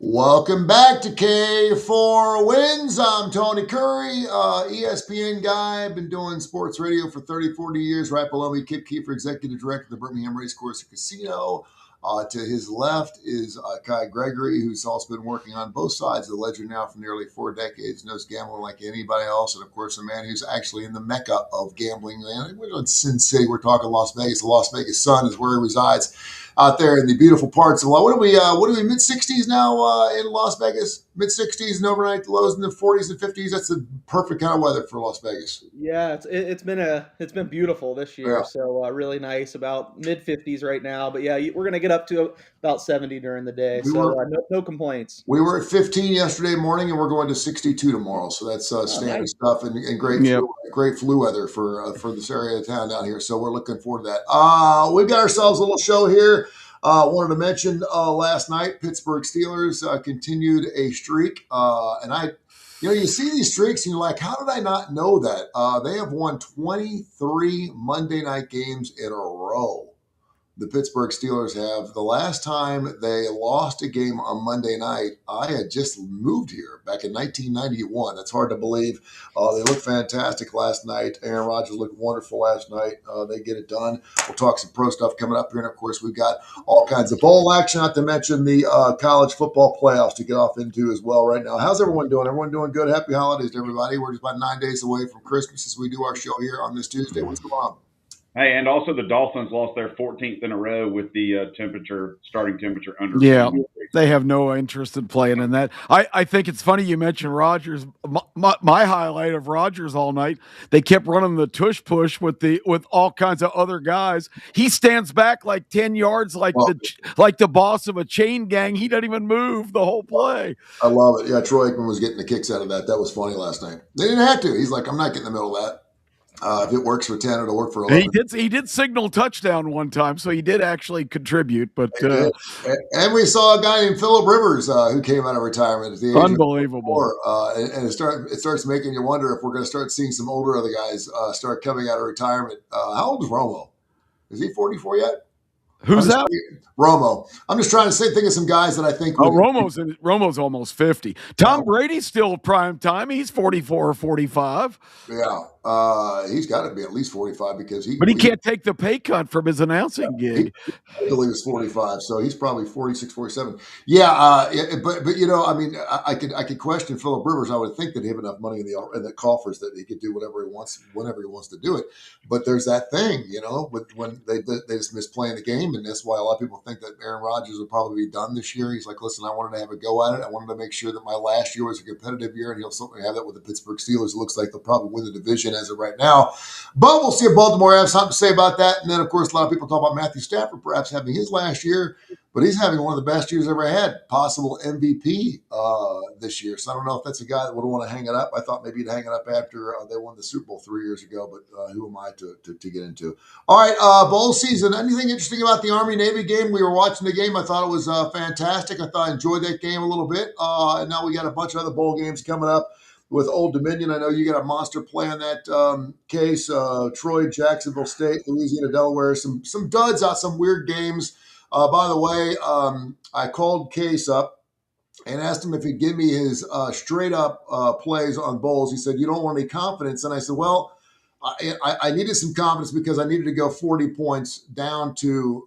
Welcome back to K4Wins. I'm Tony Kurre, ESPN guy. I've been doing sports radio for 30, 40 years. Right below me, Kip Keefer, Executive Director of the Birmingham Racecourse and Casino. To his left is Kai Gregory, who's also been working on both sides of the ledger now for nearly 4 decades, knows gambling like anybody else, and of course, a man who's actually in the mecca of gambling. Man, we're in Sin City. We're talking Las Vegas. The Las Vegas Sun is where he resides out there in the beautiful parts of what are we mid 60s now in Las Vegas? Mid 60s and overnight lows in the 40s and 50s. That's the perfect kind of weather for Las Vegas. Yeah, it's been beautiful this Yeah. year. So really nice, about mid 50s right now. But yeah, we're gonna get up to about 70 during the day. We So were no complaints. we were at 15 yesterday morning, and we're going to 62 tomorrow. So that's Oh, standard nice. stuff and Yep. great flu weather for this area of town down here. So we're looking forward to that. We've got ourselves a little show here. Wanted to mention last night, Pittsburgh Steelers continued a streak, and you see these streaks, and you're like, how did I not know that? They have won 23 Monday night games in a row. The Pittsburgh Steelers have. The last time they lost a game on Monday night, I had just moved here back in 1991. That's hard to believe. They looked fantastic last night. Aaron Rodgers looked wonderful last night. They get it done. We'll talk some pro stuff coming up here. And, of course, we've got all kinds of bowl action, not to mention the college football playoffs to get off into as well right now. How's everyone doing? Everyone doing good? Happy holidays to everybody. We're just about 9 days away from Christmas as we do our show here on this Tuesday. What's going on? Hey, and also the Dolphins lost their 14th in a row with the starting temperature under. Yeah, they have no interest in playing in that. I think it's funny you mentioned Rodgers. My highlight of Rodgers all night, they kept running the tush push with all kinds of other guys. He stands back like 10 yards like the boss of a chain gang. He doesn't even move the whole play. I love it. Yeah, Troy Aikman was getting the kicks out of that. That was funny last night. They didn't have to. He's like, I'm not getting in the middle of that. If it works for 10, it'll work for 11. He did signal touchdown one time, so he did actually contribute. But and we saw a guy named Phillip Rivers who came out of retirement at the age unbelievable. Of 4. And it starts making you wonder if we're going to start seeing some older other guys start coming out of retirement. How old is Romo? Is he 44 yet? Who's that? Romo. I'm just trying to think of some guys that I think. Romo's almost 50. Tom Brady's still prime time. He's 44 or 45. Yeah, he's got to be at least 45 because he can't take the pay cut from his announcing gig. He was 45, so he's probably 46, 47. Yeah, but I mean, I could question Phillip Rivers. I would think that he have enough money in the coffers that he could do whatever he wants whenever he wants to do it. But there's that thing, when they just miss playing the game, and that's why a lot of people think that Aaron Rodgers will probably be done this year. He's like, listen, I wanted to have a go at it. I wanted to make sure that my last year was a competitive year, and he'll certainly have that with the Pittsburgh Steelers. It looks like they'll probably win the division as of right now. But we'll see if Baltimore has something to say about that. And then, of course, a lot of people talk about Matthew Stafford perhaps having his last year, but he's having one of the best years ever had, possible MVP this year. So I don't know if that's a guy that would want to hang it up. I thought maybe he'd hang it up after they won the Super Bowl 3 years ago, but who am I to get into? All right, bowl season. Anything interesting about the Army-Navy game? We were watching the game. I thought it was fantastic. I thought I enjoyed that game a little bit. And now we got a bunch of other bowl games coming up with Old Dominion. I know you got a monster play on that case. Troy, Jacksonville State, Louisiana, Delaware. Some duds out, some weird games. By the way, I called Case up and asked him if he'd give me his straight up plays on bowls. He said, you don't want any confidence. And I said, well, I needed some confidence because I needed to go 40 points down to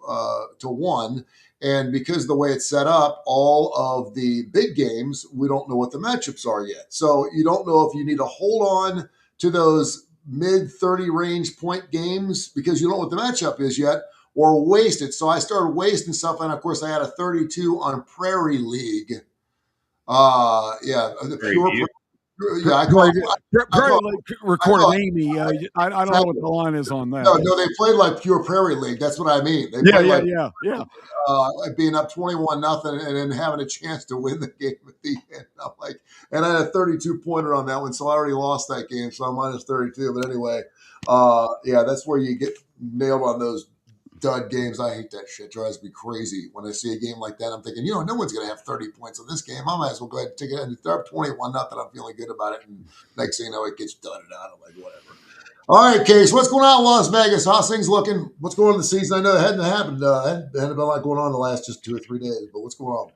1. And because of the way it's set up, all of the big games, we don't know what the matchups are yet. So you don't know if you need to hold on to those mid-30 range point games because you don't know what the matchup is yet, or waste it. So I started wasting stuff. And, of course, I had a 32 on Prairie League. Prairie League recorded Amy. I don't know what the line is on that. No, they played like pure Prairie League. That's what I mean. Yeah. Being up 21-0 and then having a chance to win the game at the end. I'm like, and I had a 32-pointer on that one, so I already lost that game, so I'm minus 32. But anyway, that's where you get nailed on those dud games. I hate that shit. It drives me crazy when I see a game like that. I'm thinking, no one's going to have 30 points on this game. I might as well go ahead and take it. And if they're up 21-0, I'm feeling good about it. And next thing you know, it gets dudded out. I'm like, whatever. All right, Case, what's going on in Las Vegas? How's things looking? What's going on in the season? I know it hadn't happened. Hadn't been a lot going on in the last just 2 or 3 days, but what's going on?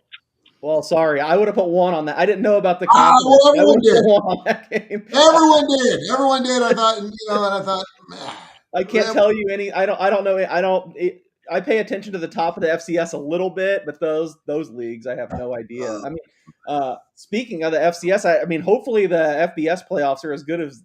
Well, sorry, I would have put 1 on that. I didn't know about the Ah, confidence. well, I would everyone have did. put 1 on that game. Everyone did. I thought, and I thought, I can't tell you any. I don't know. I pay attention to the top of the FCS a little bit, but those leagues, I have no idea. I mean, speaking of the FCS, I mean, hopefully the FBS playoffs are as good as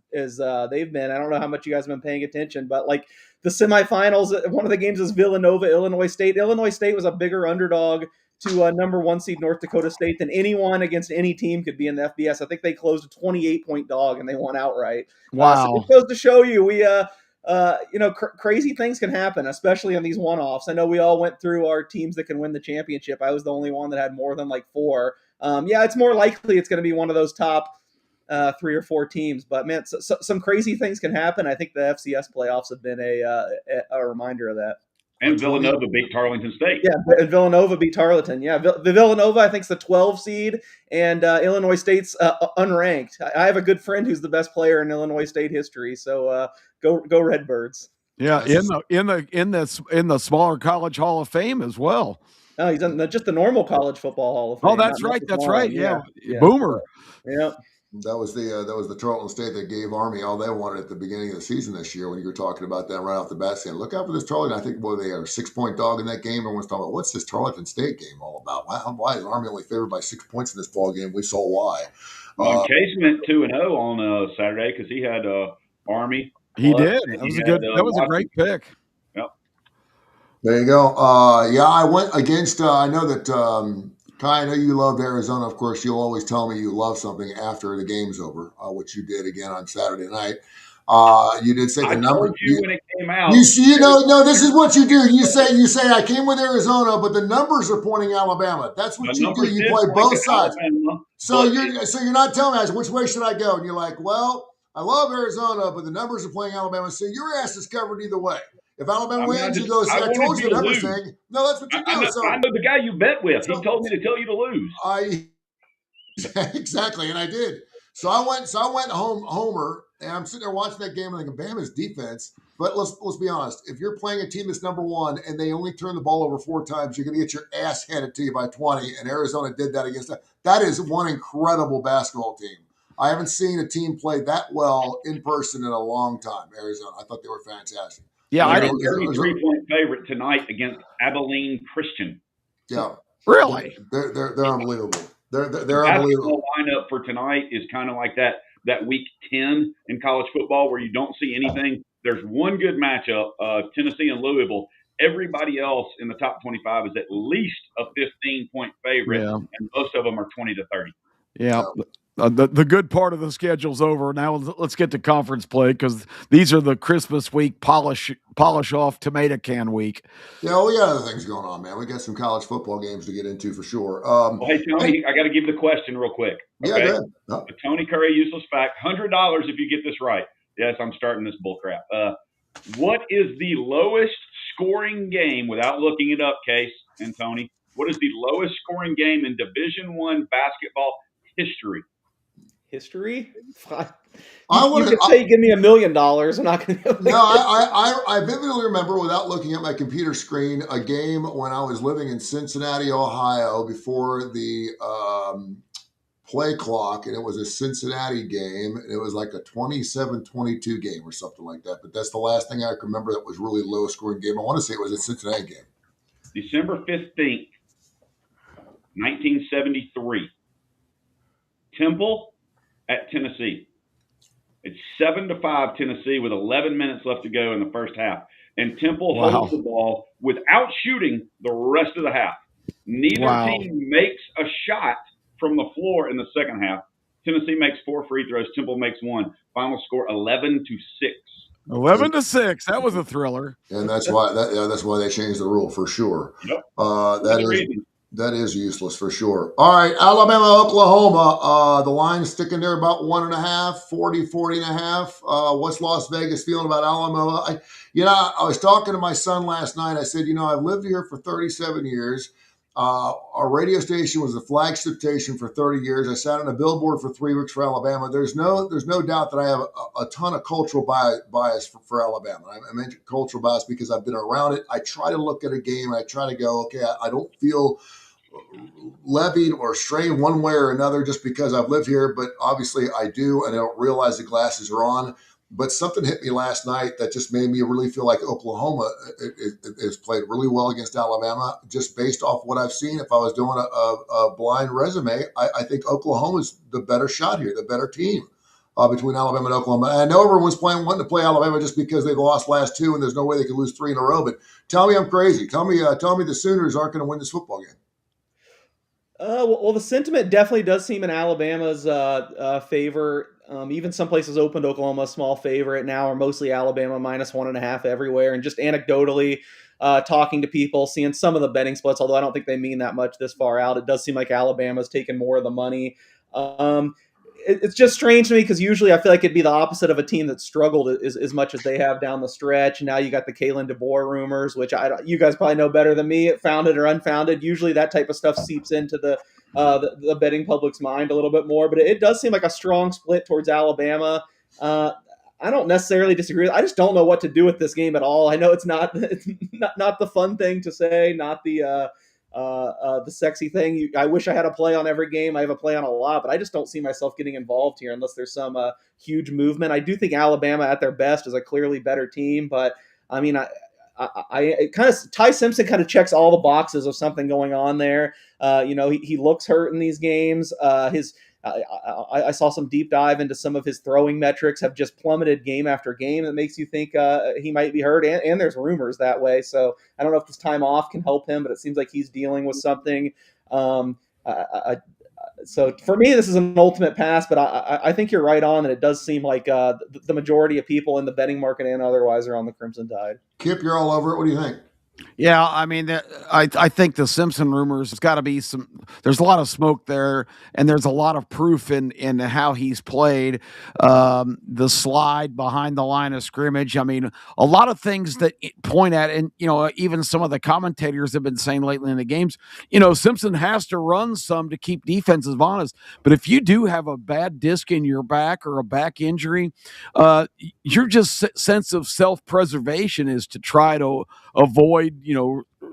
they've been. I don't know how much you guys have been paying attention, but like the semifinals, one of the games is Villanova, Illinois State. Illinois State was a bigger underdog to number 1 seed North Dakota State than anyone against any team could be in the FBS. I think they closed a 28-point dog and they won outright. Wow. So it goes to show you crazy things can happen, especially on these one-offs. I know we all went through our teams that can win the championship. I was the only one that had more than like 4. It's more likely it's going to be one of those top 3 or 4 teams. But man, some crazy things can happen. I think the FCS playoffs have been a reminder of that. And Villanova beat Tarleton State. Yeah, and Villanova beat Tarleton. Yeah, Villanova, I think, is the 12 seed, and Illinois State's unranked. I have a good friend who's the best player in Illinois State history. So go Redbirds. Yeah, in the smaller college Hall of Fame as well. No, he's in just the normal college football Hall of Fame. Oh, that's right. That's right. Yeah. Boomer. Yeah. That was the Tarleton State that gave Army all they wanted at the beginning of the season this year. When you were talking about that right off the bat, saying, "Look out for this Tarleton." I think they are a 6-point dog in that game. Everyone's talking about what's this Tarleton State game all about? Why is Army only favored by 6 points in this ball game? We saw why. Case went 2-0 on Saturday because he had Army. He did. That was that was a great pick. Yep. There you go. I went against. I know that. Kai, I know you loved Arizona. Of course, you'll always tell me you love something after the game's over, which you did again on Saturday night. You did say the number. Told you when it came out. No. This is what you do. You say I came with Arizona, but the numbers are pointing Alabama. That's what you do. You play both sides. Alabama, so you're not telling me which way should I go? And you're like, well, I love Arizona, but the numbers are playing Alabama. So your ass is covered either way. If Alabama wins, you go, I told you the numbers thing. No, that's what you do. I know the guy you bet with. He told me to tell you to lose. Exactly, and I did. So I went homer, and I'm sitting there watching that game and thinking, Bama's defense. But let's be honest. If you're playing a team that's number 1 and they only turn the ball over 4 times, you're going to get your ass handed to you by 20. And Arizona did that against that. That is one incredible basketball team. I haven't seen a team play that well in person in a long time. Arizona, I thought they were fantastic. Yeah, I did. 33-point favorite tonight against Abilene Christian. Yeah, really. They're unbelievable. They're unbelievable. The lineup for tonight is kind of like that week 10 in college football where you don't see anything. There's one good matchup, Tennessee and Louisville. Everybody else in the top 25 is at least a 15-point favorite, and most of them are 20 to 30. Yeah. The good part of the schedule's over. Now let's get to conference play because these are the Christmas week polish off tomato can week. Yeah, we got other things going on, man. We got some college football games to get into for sure. Hey, Tony, I got to give the question real quick. Okay? Yeah, go ahead. Oh. The Tony Kurre useless fact, $100 if you get this right. Yes, I'm starting this bullcrap. What is the lowest scoring game, without looking it up, Case and Tony, what is the lowest scoring game in Division I basketball history? History? You could say give me $1 million. I'm not going to. No, I vividly remember, without looking at my computer screen, a game when I was living in Cincinnati, Ohio, before the play clock, and it was a Cincinnati game, and it was like a 27-22 game or something like that. But that's the last thing I can remember that was really low scoring game. I want to say it was a Cincinnati game. December 15th, 1973. Temple at Tennessee. It's 7-5 Tennessee with 11 minutes left to go in the first half. And Temple holds the ball without shooting the rest of the half. Neither team makes a shot from the floor in the second half. Tennessee makes 4 free throws. Temple makes 1. Final score 11-6. 11-6. That was a thriller. And that's why they changed the rule for sure. Yep. That is useless for sure. All right, Alabama, Oklahoma. The line's sticking there about 1.5, 40.5. What's Las Vegas feeling about Alabama? I was talking to my son last night. I said, I've lived here for 37 years. Our radio station was the flagship station for 30 years. I sat on a billboard for 3 weeks for Alabama. There's no doubt that I have a ton of cultural bias for Alabama. I mentioned cultural bias because I've been around it. I try to look at a game. I try to go, okay, I don't feel levied or strained one way or another just because I've lived here, but obviously I do, and I don't realize the glasses are on. But something hit me last night that just made me really feel like Oklahoma has played really well against Alabama, just based off what I've seen. If I was doing a blind resume, I think Oklahoma's the better shot here, the better team between Alabama and Oklahoma. And I know everyone's wanting to play Alabama just because they lost last two, and there's no way they could lose three in a row. But tell me I'm crazy. Tell me the Sooners aren't going to win this football game. Well, the sentiment definitely does seem in Alabama's favor. Even some places opened Oklahoma a small favorite now, are mostly Alabama -1.5 everywhere. And just anecdotally, talking to people, seeing some of the betting splits, although I don't think they mean that much this far out, it does seem like Alabama's taking more of the money. It's just strange to me because usually I feel like it'd be the opposite of a team that struggled as much as they have down the stretch. Now you got the Kalen DeBoer rumors, which you guys probably know better than me, founded or unfounded. Usually that type of stuff seeps into the betting public's mind a little bit more, but it does seem like a strong split towards Alabama. I don't necessarily disagree. I just don't know what to do with this game at all. I know it's not the fun thing to say, not the sexy thing. I wish I had a play on every game. I have a play on a lot, but I just don't see myself getting involved here unless there's some huge movement. I do think Alabama at their best is a clearly better team, but I mean, I kind of Ty Simpson kind of checks all the boxes of something going on there. He looks hurt in these games. I saw some deep dive into some of his throwing metrics have just plummeted game after game. That makes you think he might be hurt, and there's rumors that way. So I don't know if this time off can help him, but it seems like he's dealing with something. So for me, this is an ultimate pass, but I think you're right on, and it does seem like the majority of people in the betting market and otherwise are on the Crimson Tide. Kip, you're all over it. What do you think? Yeah, I mean, I think the Simpson rumors, there's got to be there's a lot of smoke there, and there's a lot of proof in how he's played. The slide behind the line of scrimmage. I mean, a lot of things that point at, and, even some of the commentators have been saying lately in the games, Simpson has to run some to keep defenses honest. But if you do have a bad disc in your back or a back injury, your just sense of self-preservation is to try to avoid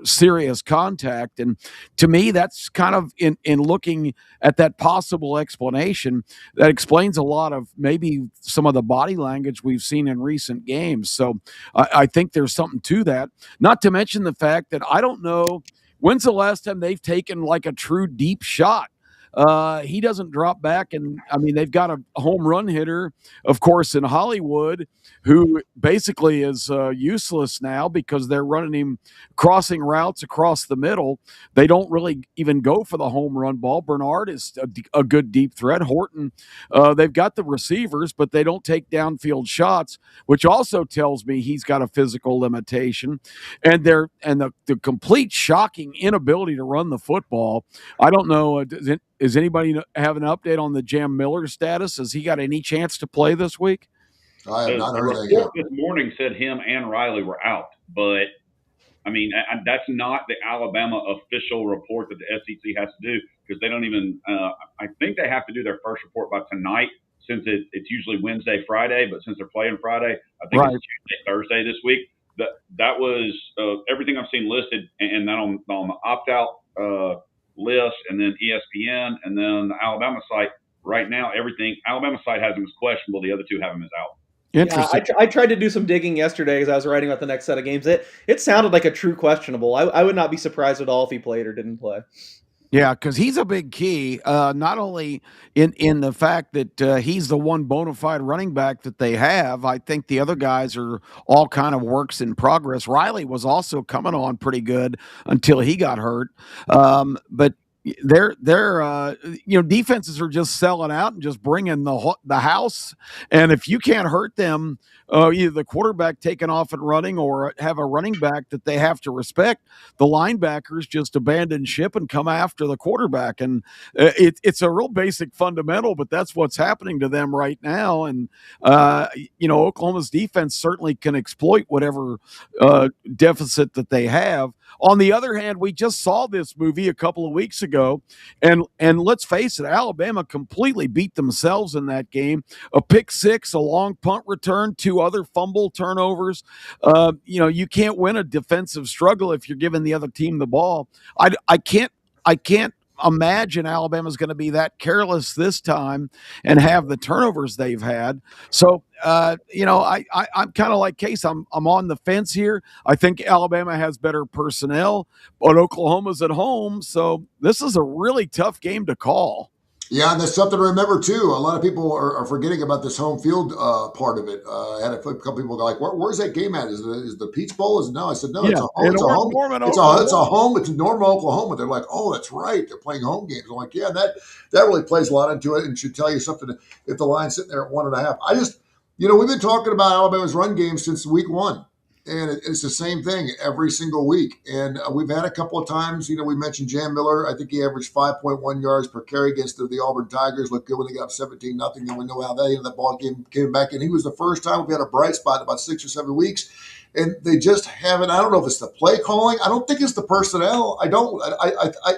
serious contact. And to me, that's kind of in looking at that possible explanation, that explains a lot of maybe some of the body language we've seen in recent games. So I think there's something to that, not to mention the fact that I don't know when's the last time they've taken like a true deep shot. He doesn't drop back, and I mean, they've got a home run hitter, of course, in Hollywood, who basically is useless now because they're running him crossing routes across the middle. They don't really even go for the home run ball. Bernard is a good deep threat. Horton, they've got the receivers, but they don't take downfield shots, which also tells me he's got a physical limitation. And the complete shocking inability to run the football. I don't know. Does anybody have an update on the Jam Miller status? Has he got any chance to play this week? I have not heard anything yet. This morning said him and Riley were out, but I mean, that's not the Alabama official report that the SEC has to do, because they don't even I think they have to do their first report by tonight, since it's usually Wednesday, Friday, but since they're playing Friday, I think it's Tuesday, Thursday this week. That was everything I've seen listed, and then on the opt-out list, and then ESPN, and then the Alabama site. Right now, everything Alabama site has him as questionable. The other two have him as out. Interesting. Yeah, I tried to do some digging yesterday as I was writing about the next set of games. It sounded like a true questionable. I would not be surprised at all if he played or didn't play. Yeah, because he's a big key, not only in the fact that he's the one bona fide running back that they have. I think the other guys are all kind of works in progress. Riley was also coming on pretty good until he got hurt. But their defenses are just selling out and just bringing the house. And if you can't hurt them, either the quarterback taking off and running or have a running back that they have to respect, the linebackers just abandon ship and come after the quarterback. And it's a real basic fundamental, but that's what's happening to them right now. And, Oklahoma's defense certainly can exploit whatever deficit that they have. On the other hand, we just saw this movie a couple of weeks ago, and let's face it, Alabama completely beat themselves in that game. A pick six, a long punt return, 2 other fumble turnovers. You can't win a defensive struggle if you're giving the other team the ball. I I can't imagine Alabama's going to be that careless this time and have the turnovers they've had. So, I'm kind of like Case. I'm on the fence here. I think Alabama has better personnel, but Oklahoma's at home. So this is a really tough game to call. Yeah, and that's something to remember too. A lot of people are forgetting about this home field part of it. I had a couple people go like, "Where's that game at? Is the Peach Bowl?" No, I said no. It's Yeah, a home. It's a home. Norman, It's a home. It's Norman, Oklahoma. They're like, "Oh, that's right. They're playing home games." I'm like, "Yeah, that really plays a lot into it, and should tell you something if the line's sitting there at 1.5." I just, we've been talking about Alabama's run game since week one. And it's the same thing every single week. And we've had a couple of times, we mentioned Jam Miller. I think he averaged 5.1 yards per carry against the Auburn Tigers. Looked good when they got up 17-0. Then we know how that ball game came back. And he was the first time we had a bright spot in about 6 or 7 weeks. And they just haven't. I don't know if it's the play calling. I don't think it's the personnel.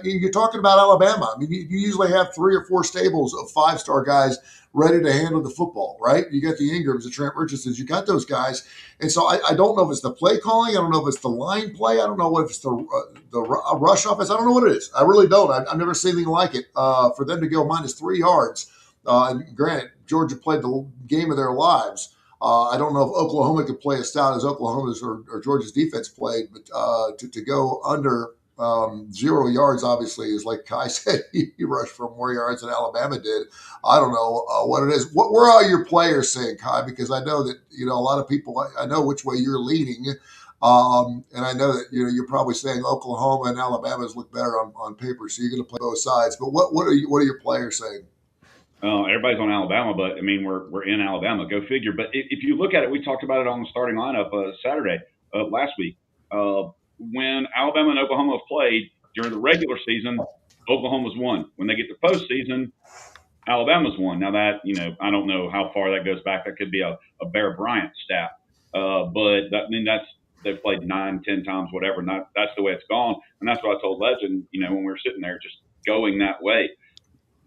You're talking about Alabama. I mean, you usually have 3 or 4 stables of 5-star guys ready to handle the football, right? You got the Ingrams, the Trent Richardsons, you got those guys. And so I don't know if it's the play calling. I don't know if it's the line play. I don't know if it's the rush offense. I don't know what it is. I really don't. I've never seen anything like it. For them to go minus 3 yards, and granted, Georgia played the game of their lives. I don't know if Oklahoma could play as stout as Oklahoma's or Georgia's defense played, but to go under 0 yards, obviously, is like Kai said, he rushed for more yards than Alabama did. I don't know what it is. Where are your players saying, Kai? Because I know that, a lot of people, I know which way you're leaning. And I know that, you're probably saying Oklahoma and Alabama's look better on paper. So you're going to play both sides. But what are your players saying? Everybody's on Alabama, but I mean, we're in Alabama. Go figure. But if you look at it, we talked about it on the starting lineup Saturday last week. When Alabama and Oklahoma have played during the regular season, Oklahoma's won. When they get to postseason, Alabama's won. Now that, I don't know how far that goes back. That could be a Bear Bryant stat. They've played 9, 10 times, whatever. And that's the way it's gone. And that's what I told Legend, when we were sitting there just going that way.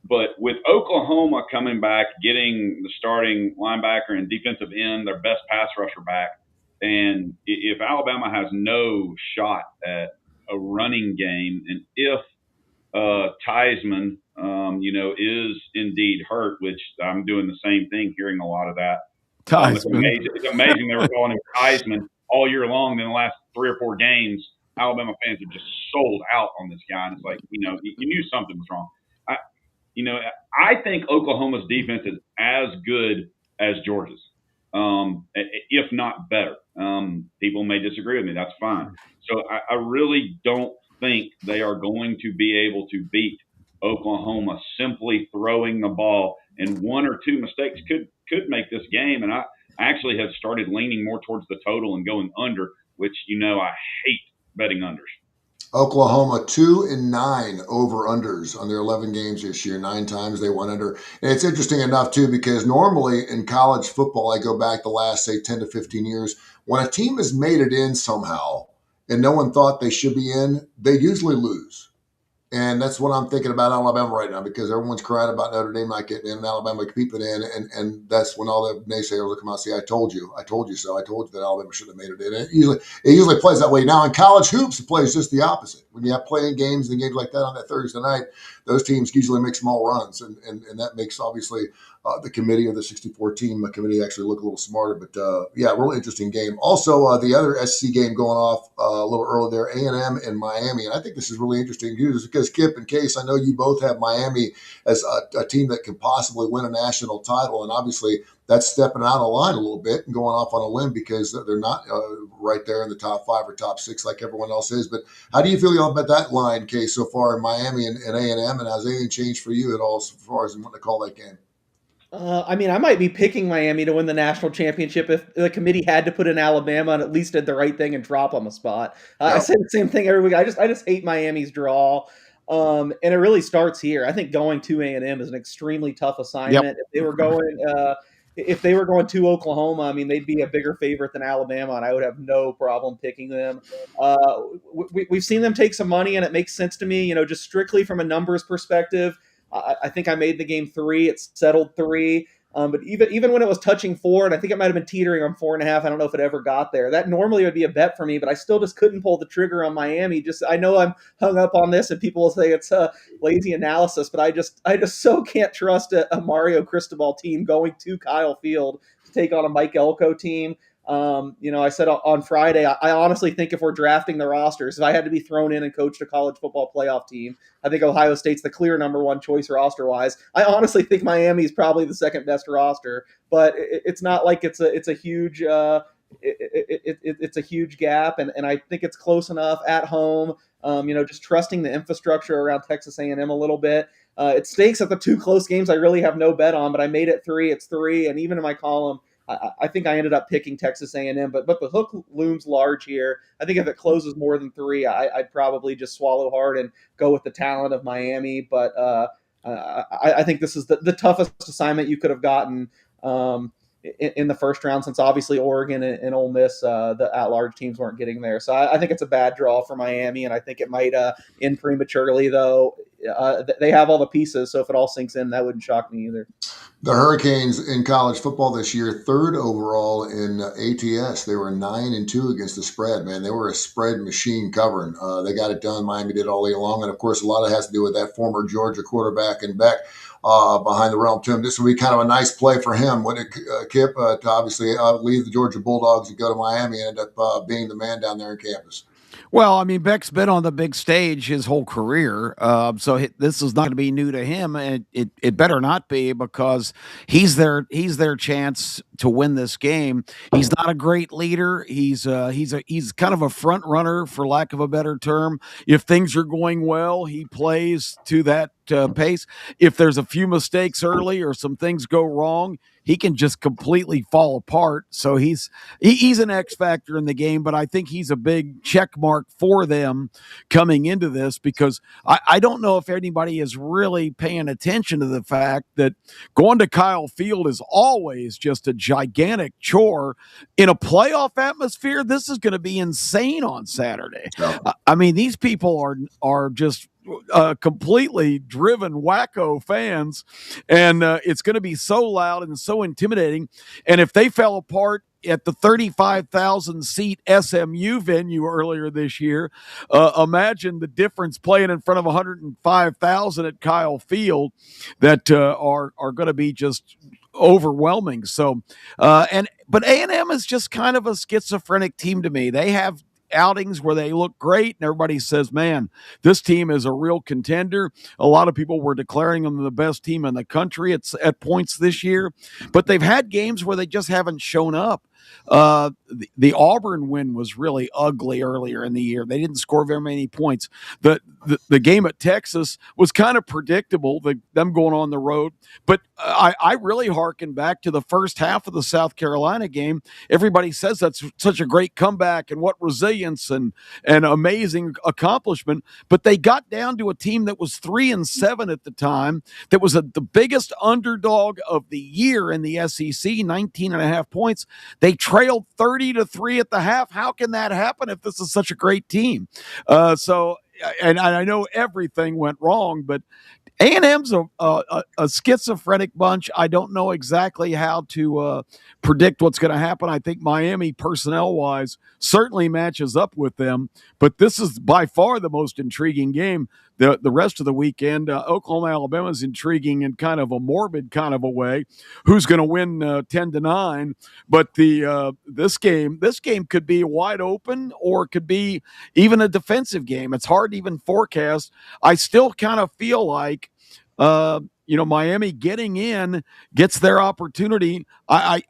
But with Oklahoma coming back, getting the starting linebacker and defensive end, their best pass rusher back, and if Alabama has no shot at a running game, and if Theismann, is indeed hurt, which I'm doing the same thing, hearing a lot of that. It's amazing they were calling him Theismann all year long. In the last 3 or 4 games, Alabama fans have just sold out on this guy. And it's like, you knew something was wrong. I think Oklahoma's defense is as good as Georgia's, if not better. People may disagree with me. That's fine. So I really don't think they are going to be able to beat Oklahoma simply throwing the ball. And 1 or 2 mistakes could make this game. And I actually have started leaning more towards the total and going under, which, I hate betting unders. Oklahoma 2-9 over-unders on their 11 games this year. 9 times they went under. And it's interesting enough, too, because normally in college football, I go back the last, say, 10 to 15 years, when a team has made it in somehow and no one thought they should be in, they usually lose. And that's what I'm thinking about Alabama right now, because everyone's crying about Notre Dame not getting in and Alabama keeping in. And that's when all the naysayers will come out and say, I told you so. I told you that Alabama should have made it in. And it usually plays that way. Now in college hoops, it plays just the opposite. When you have playing games and games like that on that Thursday night, those teams usually make small runs. And that makes, obviously, the committee or the 64-team committee actually look a little smarter. But, really interesting game. Also, the other SC game going off a little early there, A&M and Miami. And I think this is really interesting because Kip and Case, I know you both have Miami as a team that can possibly win a national title. And obviously that's stepping out of line a little bit and going off on a limb because they're not right there in the top 5 or top 6 like everyone else is. But how do you feel about that line, Case, so far in Miami and A&M? And has anything changed for you at all as far as what to call that game? I might be picking Miami to win the national championship if the committee had to put in Alabama and at least did the right thing and drop them a spot. I say the same thing every week. I just hate Miami's draw. And it really starts here. I think going to A&M is an extremely tough assignment. Yep. If they were going to Oklahoma, I mean, they'd be a bigger favorite than Alabama, and I would have no problem picking them. We've seen them take some money, and it makes sense to me, just strictly from a numbers perspective. I think I made the game 3. It's settled 3. But even when it was touching 4, and I think it might have been teetering on 4.5, I don't know if it ever got there. That normally would be a bet for me, but I still just couldn't pull the trigger on Miami. I know I'm hung up on this, and people will say it's a lazy analysis, but I just so can't trust a Mario Cristobal team going to Kyle Field to take on a Mike Elko team. I said on Friday, I honestly think if we're drafting the rosters, if I had to be thrown in and coached a college football playoff team, I think Ohio State's the clear number one choice roster wise. I honestly think Miami is probably the second best roster, but it's not like it's a huge it's a huge gap, and I think it's close enough at home. Just trusting the infrastructure around Texas A&M a little bit. It stakes at the 2 close games I really have no bet on, but I made it 3. It's 3, and even in my column, I think I ended up picking Texas A&M, but the hook looms large here. I think if it closes more than 3, I'd probably just swallow hard and go with the talent of Miami. But I think this is the toughest assignment you could have gotten in the first round, since obviously Oregon and Ole Miss, the at-large teams weren't getting there. So I think it's a bad draw for Miami, and I think it might end prematurely, though. They have all the pieces, so if it all sinks in, that wouldn't shock me either. The Hurricanes in college football this year, 3rd overall in ATS. They were 9-2 against the spread, man. They were a spread machine covering. They got it done. Miami did all day long. And, of course, a lot of it has to do with that former Georgia quarterback and Beck behind the realm to him. This will be kind of a nice play for him, wouldn't it, Kip, to obviously leave the Georgia Bulldogs and go to Miami and end up being the man down there in campus. Well, I mean, Beck's been on the big stage his whole career, so this is not going to be new to him, and it better not be, because he's their chance to win this game. He's not a great leader. He's kind of a front runner, for lack of a better term. If things are going well, he plays to that pace. If there's a few mistakes early or some things go wrong, he can just completely fall apart. So he's an X factor in the game, but I think he's a big check mark for them coming into this, because I don't know if anybody is really paying attention to the fact that going to Kyle Field is always just a gigantic chore. In a playoff atmosphere, this is going to be insane on Saturday. Yeah. I mean, these people are just completely driven wacko fans, and it's going to be so loud and so intimidating. And if they fell apart at the 35,000 seat SMU venue earlier this year, imagine the difference playing in front of 105,000 at Kyle Field that are going to be just overwhelming. So but A&M is just kind of a schizophrenic team to me. They have outings where they look great and everybody says, man, this team is a real contender. A lot of people were declaring them the best team in the country at points this year, but they've had games where they just haven't shown up. The Auburn win was really ugly earlier in the year. They didn't score very many points. The game at Texas was kind of predictable, them going on the road. But I really hearken back to the first half of the South Carolina game. Everybody says that's such a great comeback and what resilience and amazing accomplishment. But they got down to a team that was 3-7 at the time, that was the biggest underdog of the year in the SEC, 19.5 points. They trailed 30-3 at the half. How can that happen if this is such a great team? And I know everything went wrong, but A&M's a schizophrenic bunch. I don't know exactly how to predict what's going to happen. I think Miami, personnel-wise, certainly matches up with them, but this is by far the most intriguing game. The rest of the weekend, Oklahoma, Alabama is intriguing in kind of a morbid kind of a way. Who's going to win 10-9? But this game could be wide open, or it could be even a defensive game. It's hard to even forecast. I still kind of feel like Miami getting in gets their opportunity. I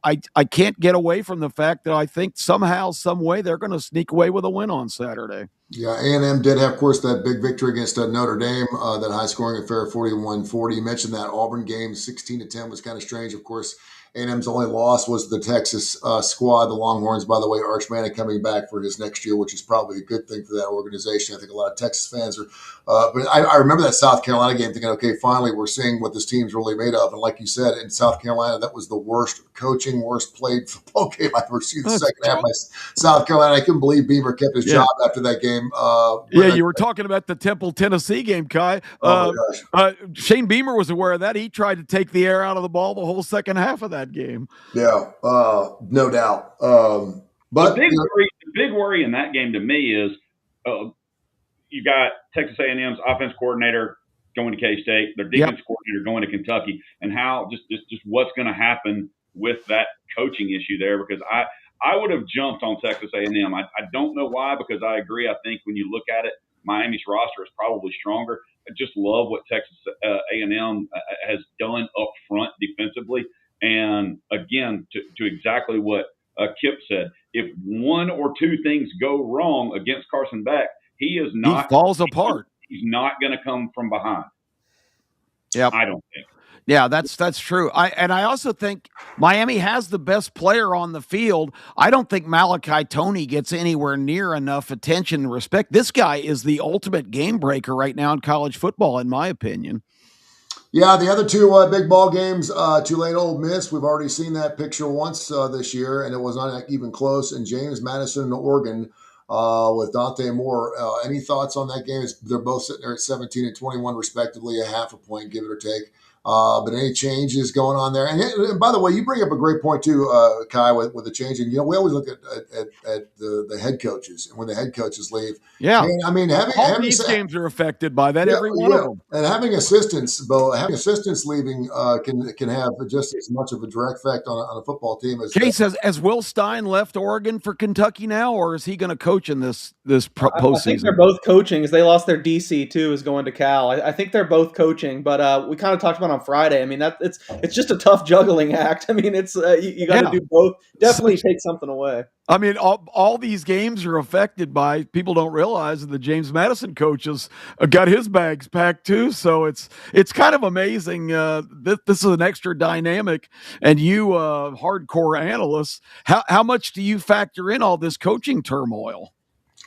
can't get away from the fact that I think somehow, some way, they're going to sneak away with a win on Saturday. Yeah, A&M did have, of course, that big victory against Notre Dame, that high-scoring affair, 41-40. You mentioned that Auburn game, 16-10, was kind of strange. Of course, A&M's only loss was the Texas squad. The Longhorns, by the way, Arch Manning coming back for his next year, which is probably a good thing for that organization. I think a lot of Texas fans are. But I remember that South Carolina game thinking, okay, finally we're seeing what this team's really made of. And like you said, in South Carolina, that was the worst coaching, worst played football game I've ever seen. The second half of South Carolina, I couldn't believe Beamer kept his job after that game. You were talking about the Temple, Tennessee game, Kai. Shane Beamer was aware of that. He tried to take the air out of the ball the whole second half of that game. Yeah, no doubt. But the big worry in that game to me is you got Texas A&M's offense coordinator going to K-State, their defense coordinator going to Kentucky, and how just what's going to happen with that coaching issue there. Because I would have jumped on Texas A&M. I don't know why, because I agree. I think when you look at it, Miami's roster is probably stronger. I just love what Texas A&M has done up front defensively. And again, to exactly what Kip said, if one or two things go wrong against Carson Beck, he falls apart. He's not going to come from behind. Yeah, I don't think. Yeah, that's true. I also think Miami has the best player on the field. I don't think Malachi Toney gets anywhere near enough attention and respect. This guy is the ultimate game breaker right now in college football, in my opinion. Yeah, the other two big ball games, Tulane Ole Miss, we've already seen that picture once this year, and it was not even close. And James Madison, Oregon, with Dante Moore. Any thoughts on that game? They're both sitting there at 17 and 21, respectively, a half a point, give it or take. But any changes going on there? And by the way, you bring up a great point too, Kai, with the changing. You know, we always look at the head coaches, and when the head coaches leave, I mean, having these games are affected by that. Every one of them, and having assistants leaving can have just as much of a direct effect on a football team as. Case has Will Stein left Oregon for Kentucky now, or is he going to coach in this postseason? I think they're both coaching. As they lost their DC too, is going to Cal. I think they're both coaching, but we kind of talked about on Friday. I mean, it's just a tough juggling act. I mean, it's you got to do both. Definitely take something away. I mean, all these games are affected by people don't realize that the James Madison coach has got his bags packed too. So it's kind of amazing. This is an extra dynamic, and you hardcore analysts, how much do you factor in all this coaching turmoil?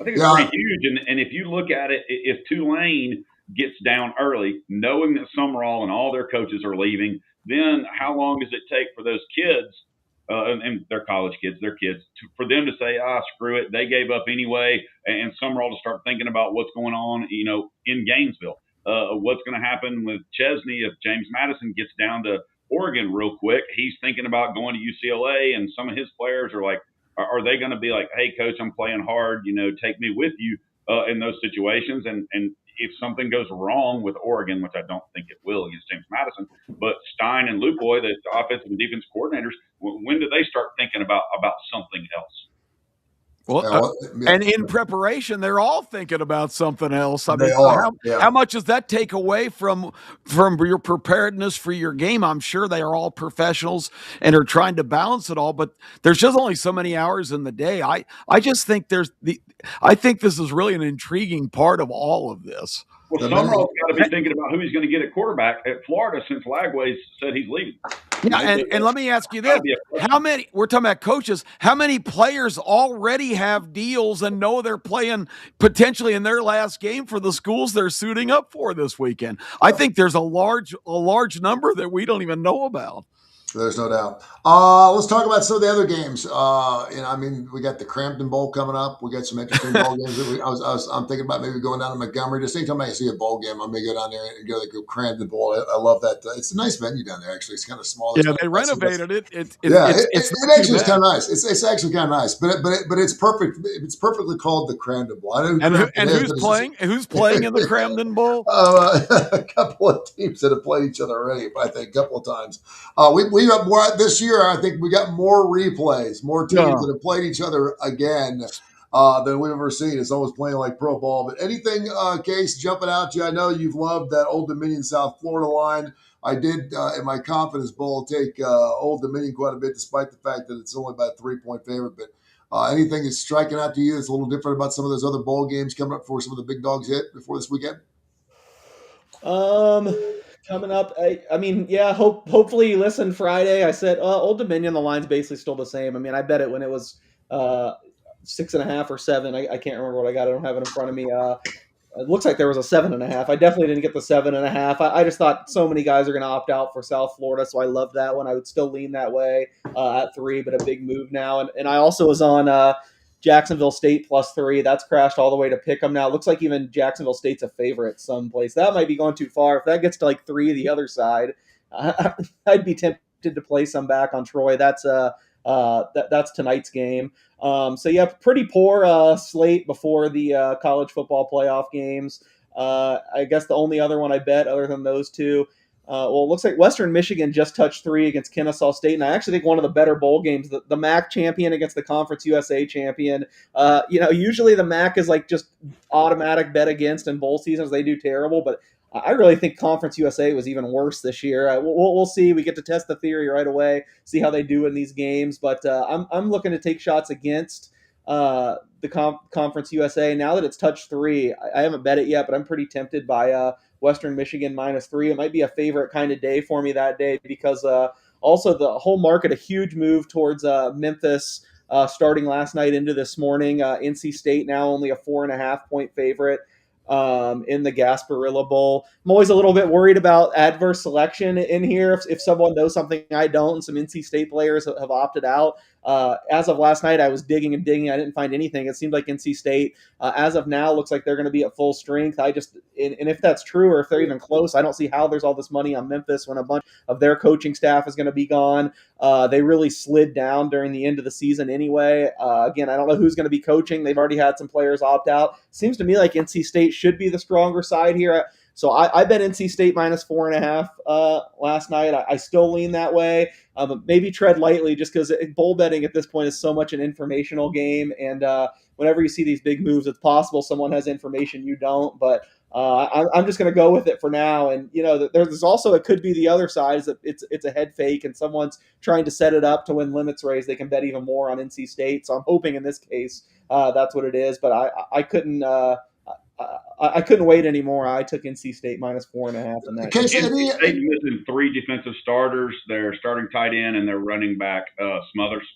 I think it's pretty huge. And if you look at it, if Tulane gets down early, knowing that Summerall and all their coaches are leaving, then how long does it take for those kids, and they're college kids, for them to say, screw it, they gave up anyway, and Summerall to start thinking about what's going on, in Gainesville. What's going to happen with Chesney if James Madison gets down to Oregon real quick? He's thinking about going to UCLA, and some of his players are like, are they going to be like, hey, coach, I'm playing hard, take me with you in those situations? And if something goes wrong with Oregon, which I don't think it will against James Madison, but Stein and Lupoy, the offensive and defensive coordinators, when do they start thinking about something else? Well, and in preparation, they're all thinking about something else. I mean, how much does that take away from your preparedness for your game? I'm sure they are all professionals and are trying to balance it all, but there's just only so many hours in the day. I just think I think this is really an intriguing part of all of this. Well, Summerall's got to be thinking about who he's going to get at quarterback at Florida since Lagway said he's leaving. Yeah, and let me ask you this. We're talking about coaches, how many players already have deals and know they're playing potentially in their last game for the schools they're suiting up for this weekend? I think there's a large number that we don't even know about. There's no doubt. Let's talk about some of the other games. We got the Crampton Bowl coming up. We got some interesting bowl games. I'm thinking about maybe going down to Montgomery. Just anytime I see a bowl game, I may go down there and go to the Crampton Bowl. I love that. It's a nice venue down there. Actually, it's kind of small. Yeah, they renovated it. It's actually kind of nice. It's actually kind of nice, but it's perfect. It's perfectly called the Crampton Bowl. Who's playing? Who's playing in the Crampton Bowl? A couple of teams that have played each other already. I think a couple of times. We got more this year. I think we got more replays, more teams that have played each other again than we've ever seen. It's almost playing like pro ball. But anything, Case, jumping out to you? I know you've loved that Old Dominion South Florida line. I did in my Confidence Bowl take Old Dominion quite a bit, despite the fact that it's only about a 3-point favorite. But anything that's striking out to you that's a little different about some of those other bowl games coming up before some of the big dogs hit before this weekend? Coming up, I mean, yeah. Hopefully you listened Friday. I said Old Dominion. The line's basically still the same. I mean, I bet it when it was 6.5 or 7. I can't remember what I got. I don't have it in front of me. It looks like there was a 7.5. I definitely didn't get the 7.5. I just thought so many guys are going to opt out for South Florida, so I love that one. I would still lean that way at 3, but a big move now. And I also was on Jacksonville State +3. That's crashed all the way to pick 'em now. It looks like even Jacksonville State's a favorite someplace. That might be going too far. If that gets to like 3 the other side, I'd be tempted to play some back on Troy. That's tonight's game. So yeah, pretty poor slate before the college football playoff games. I guess the only other one I bet other than those two, well, it looks like Western Michigan just touched 3 against Kennesaw State, and I actually think one of the better bowl games, the MAC champion against the Conference USA champion. Usually the MAC is like just automatic bet against in bowl seasons. They do terrible, but I really think Conference USA was even worse this year. We'll see. We get to test the theory right away, see how they do in these games. But I'm looking to take shots against the Conference USA. Now that it's touched 3, I haven't bet it yet, but I'm pretty tempted by Western Michigan -3. It might be a favorite kind of day for me that day because also the whole market, a huge move towards Memphis starting last night into this morning. NC State now only a 4.5-point favorite in the Gasparilla Bowl. I'm always a little bit worried about adverse selection in here. If someone knows something I don't, and some NC State players have opted out. As of last night, I was digging and digging. I didn't find anything. It seemed like NC State, as of now, looks like they're going to be at full strength. And if that's true, or if they're even close, I don't see how there's all this money on Memphis when a bunch of their coaching staff is going to be gone. They really slid down during the end of the season anyway. Again, I don't know who's going to be coaching. They've already had some players opt out. Seems to me like NC State should be the stronger side here. So I bet NC State -4.5 last night. I still lean that way. Maybe tread lightly just because bowl betting at this point is so much an informational game. And whenever you see these big moves, it's possible someone has information you don't. But I'm just going to go with it for now. And, there's also, it could be the other side is that it's a head fake and someone's trying to set it up to win limits raise. They can bet even more on NC State. So I'm hoping in this case that's what it is. But I couldn't. I couldn't wait anymore. I took NC State -4.5 in that. NC State's missing 3 defensive starters. Their starting tight end and their running back Smothers.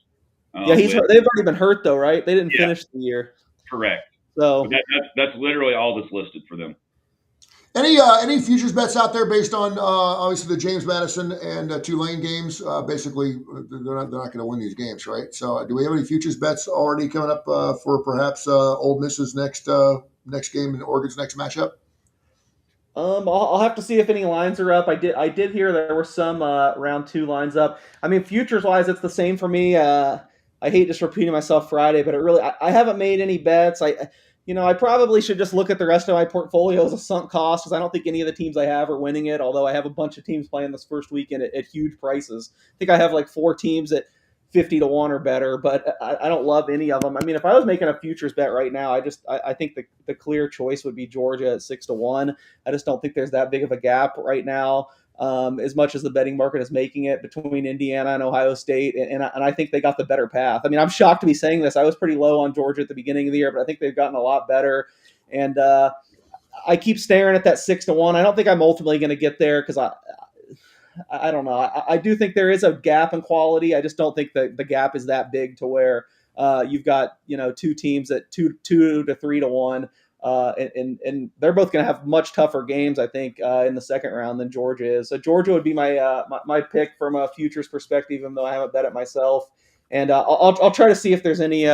Yeah, they've already been hurt though, right? They didn't finish the year. Correct. So that's literally all that's listed for them. Any futures bets out there based on obviously the James Madison and Tulane games? Basically, they're not going to win these games, right? So, do we have any futures bets already coming up for perhaps Ole Miss's next game and Oregon's next matchup? I'll have to see if any lines are up. I did hear there were some round 2 lines up. I mean, futures wise, it's the same for me. I hate just repeating myself Friday, but I haven't made any bets. I probably should just look at the rest of my portfolio as a sunk cost because I don't think any of the teams I have are winning it, although I have a bunch of teams playing this first weekend at huge prices. I think I have like 4 teams at 50-1 or better, but I don't love any of them. I mean, if I was making a futures bet right now, I think the clear choice would be Georgia at 6-1. I just don't think there's that big of a gap right now. As much as the betting market is making it between Indiana and Ohio State, and I think they got the better path. I mean, I'm shocked to be saying this. I was pretty low on Georgia at the beginning of the year, but I think they've gotten a lot better. And I keep staring at that 6-1. I don't think I'm ultimately going to get there because I don't know. I do think there is a gap in quality. I just don't think that the gap is that big to where you've got 2 teams at 2 to 3-1. And they're both going to have much tougher games, I think, in the second round than Georgia is. So Georgia would be my pick from a futures perspective, even though I haven't bet it myself. And I'll try to see if there's any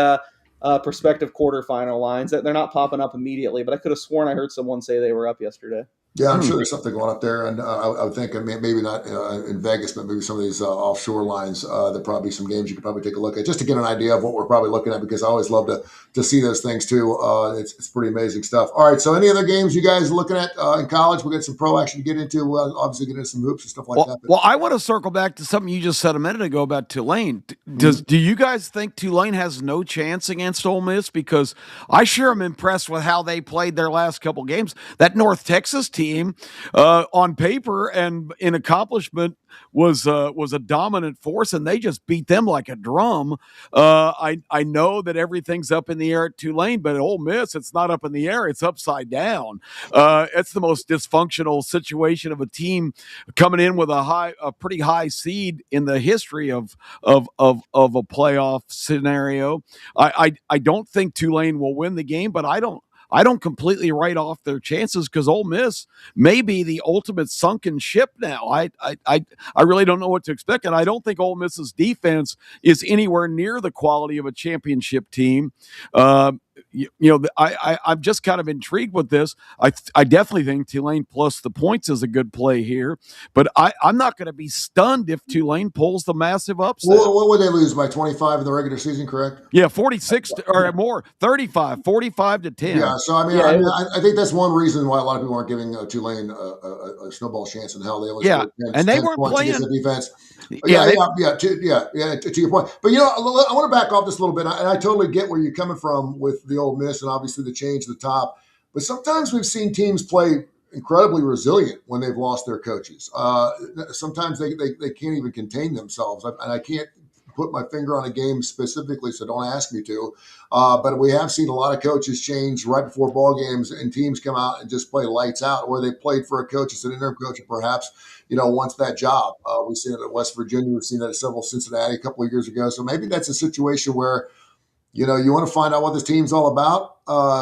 prospective quarterfinal lines that they're not popping up immediately. But I could have sworn I heard someone say they were up yesterday. Yeah, I'm sure there's something going up there, and I would think maybe not in Vegas, but maybe some of these offshore lines. There probably some games you could probably take a look at just to get an idea of what we're probably looking at, because I always love to see those things too. It's pretty amazing stuff. All right, so any other games you guys are looking at in college? We'll get some pro action to get into. We'll obviously get into some hoops and stuff like that. Well, I want to circle back to something you just said a minute ago about Tulane. Do you guys think Tulane has no chance against Ole Miss? Because I sure am impressed with how they played their last couple games. That North Texas team team on paper and in accomplishment was a dominant force, and they just beat them like a drum. I know that everything's up in the air at Tulane, but at Ole Miss, it's not up in the air; it's upside down. It's the most dysfunctional situation of a team coming in with a pretty high seed in the history of a playoff scenario. I don't think Tulane will win the game, but I don't completely write off their chances because Ole Miss may be the ultimate sunken ship now. I really don't know what to expect, and I don't think Ole Miss's defense is anywhere near the quality of a championship team. I'm just kind of intrigued with this. I definitely think Tulane plus the points is a good play here, but I'm not going to be stunned if Tulane pulls the massive upset. What would they lose by 25 in the regular season, correct? Yeah, 46 or more, 45 to 10. Yeah, so I think that's one reason why a lot of people aren't giving Tulane a snowball chance in hell. They only scored 10, and they 10 weren't points playing against the defense. To your point. But I want to back off this a little bit, and I totally get where you're coming from with the Ole Miss and obviously the change at the top. But sometimes we've seen teams play incredibly resilient when they've lost their coaches. Sometimes they can't even contain themselves, and I can't put my finger on a game specifically, so don't ask me to. But we have seen a lot of coaches change right before ball games, and teams come out and just play lights out, or they played for a coach as an interim coach, and perhaps wants that job. We've seen it at West Virginia. We've seen that at several Cincinnati a couple of years ago. So maybe that's a situation where you want to find out what this team's all about.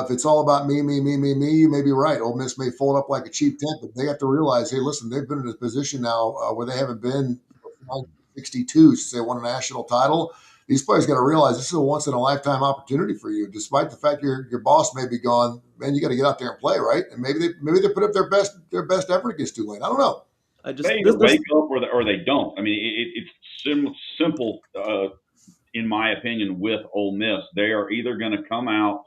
If it's all about me, you may be right. Ole Miss may fold up like a cheap tent, but they have to realize, hey, listen, they've been in a position now where they haven't been 1962 since they won a national title. These players got to realize this is a once-in-a-lifetime opportunity for you. Despite the fact your boss may be gone, man, you got to get out there and play, right? And maybe they put up their best effort against Tulane. I don't know. They either wake up or they don't. I mean, it's simple. In my opinion, with Ole Miss, they are either going to come out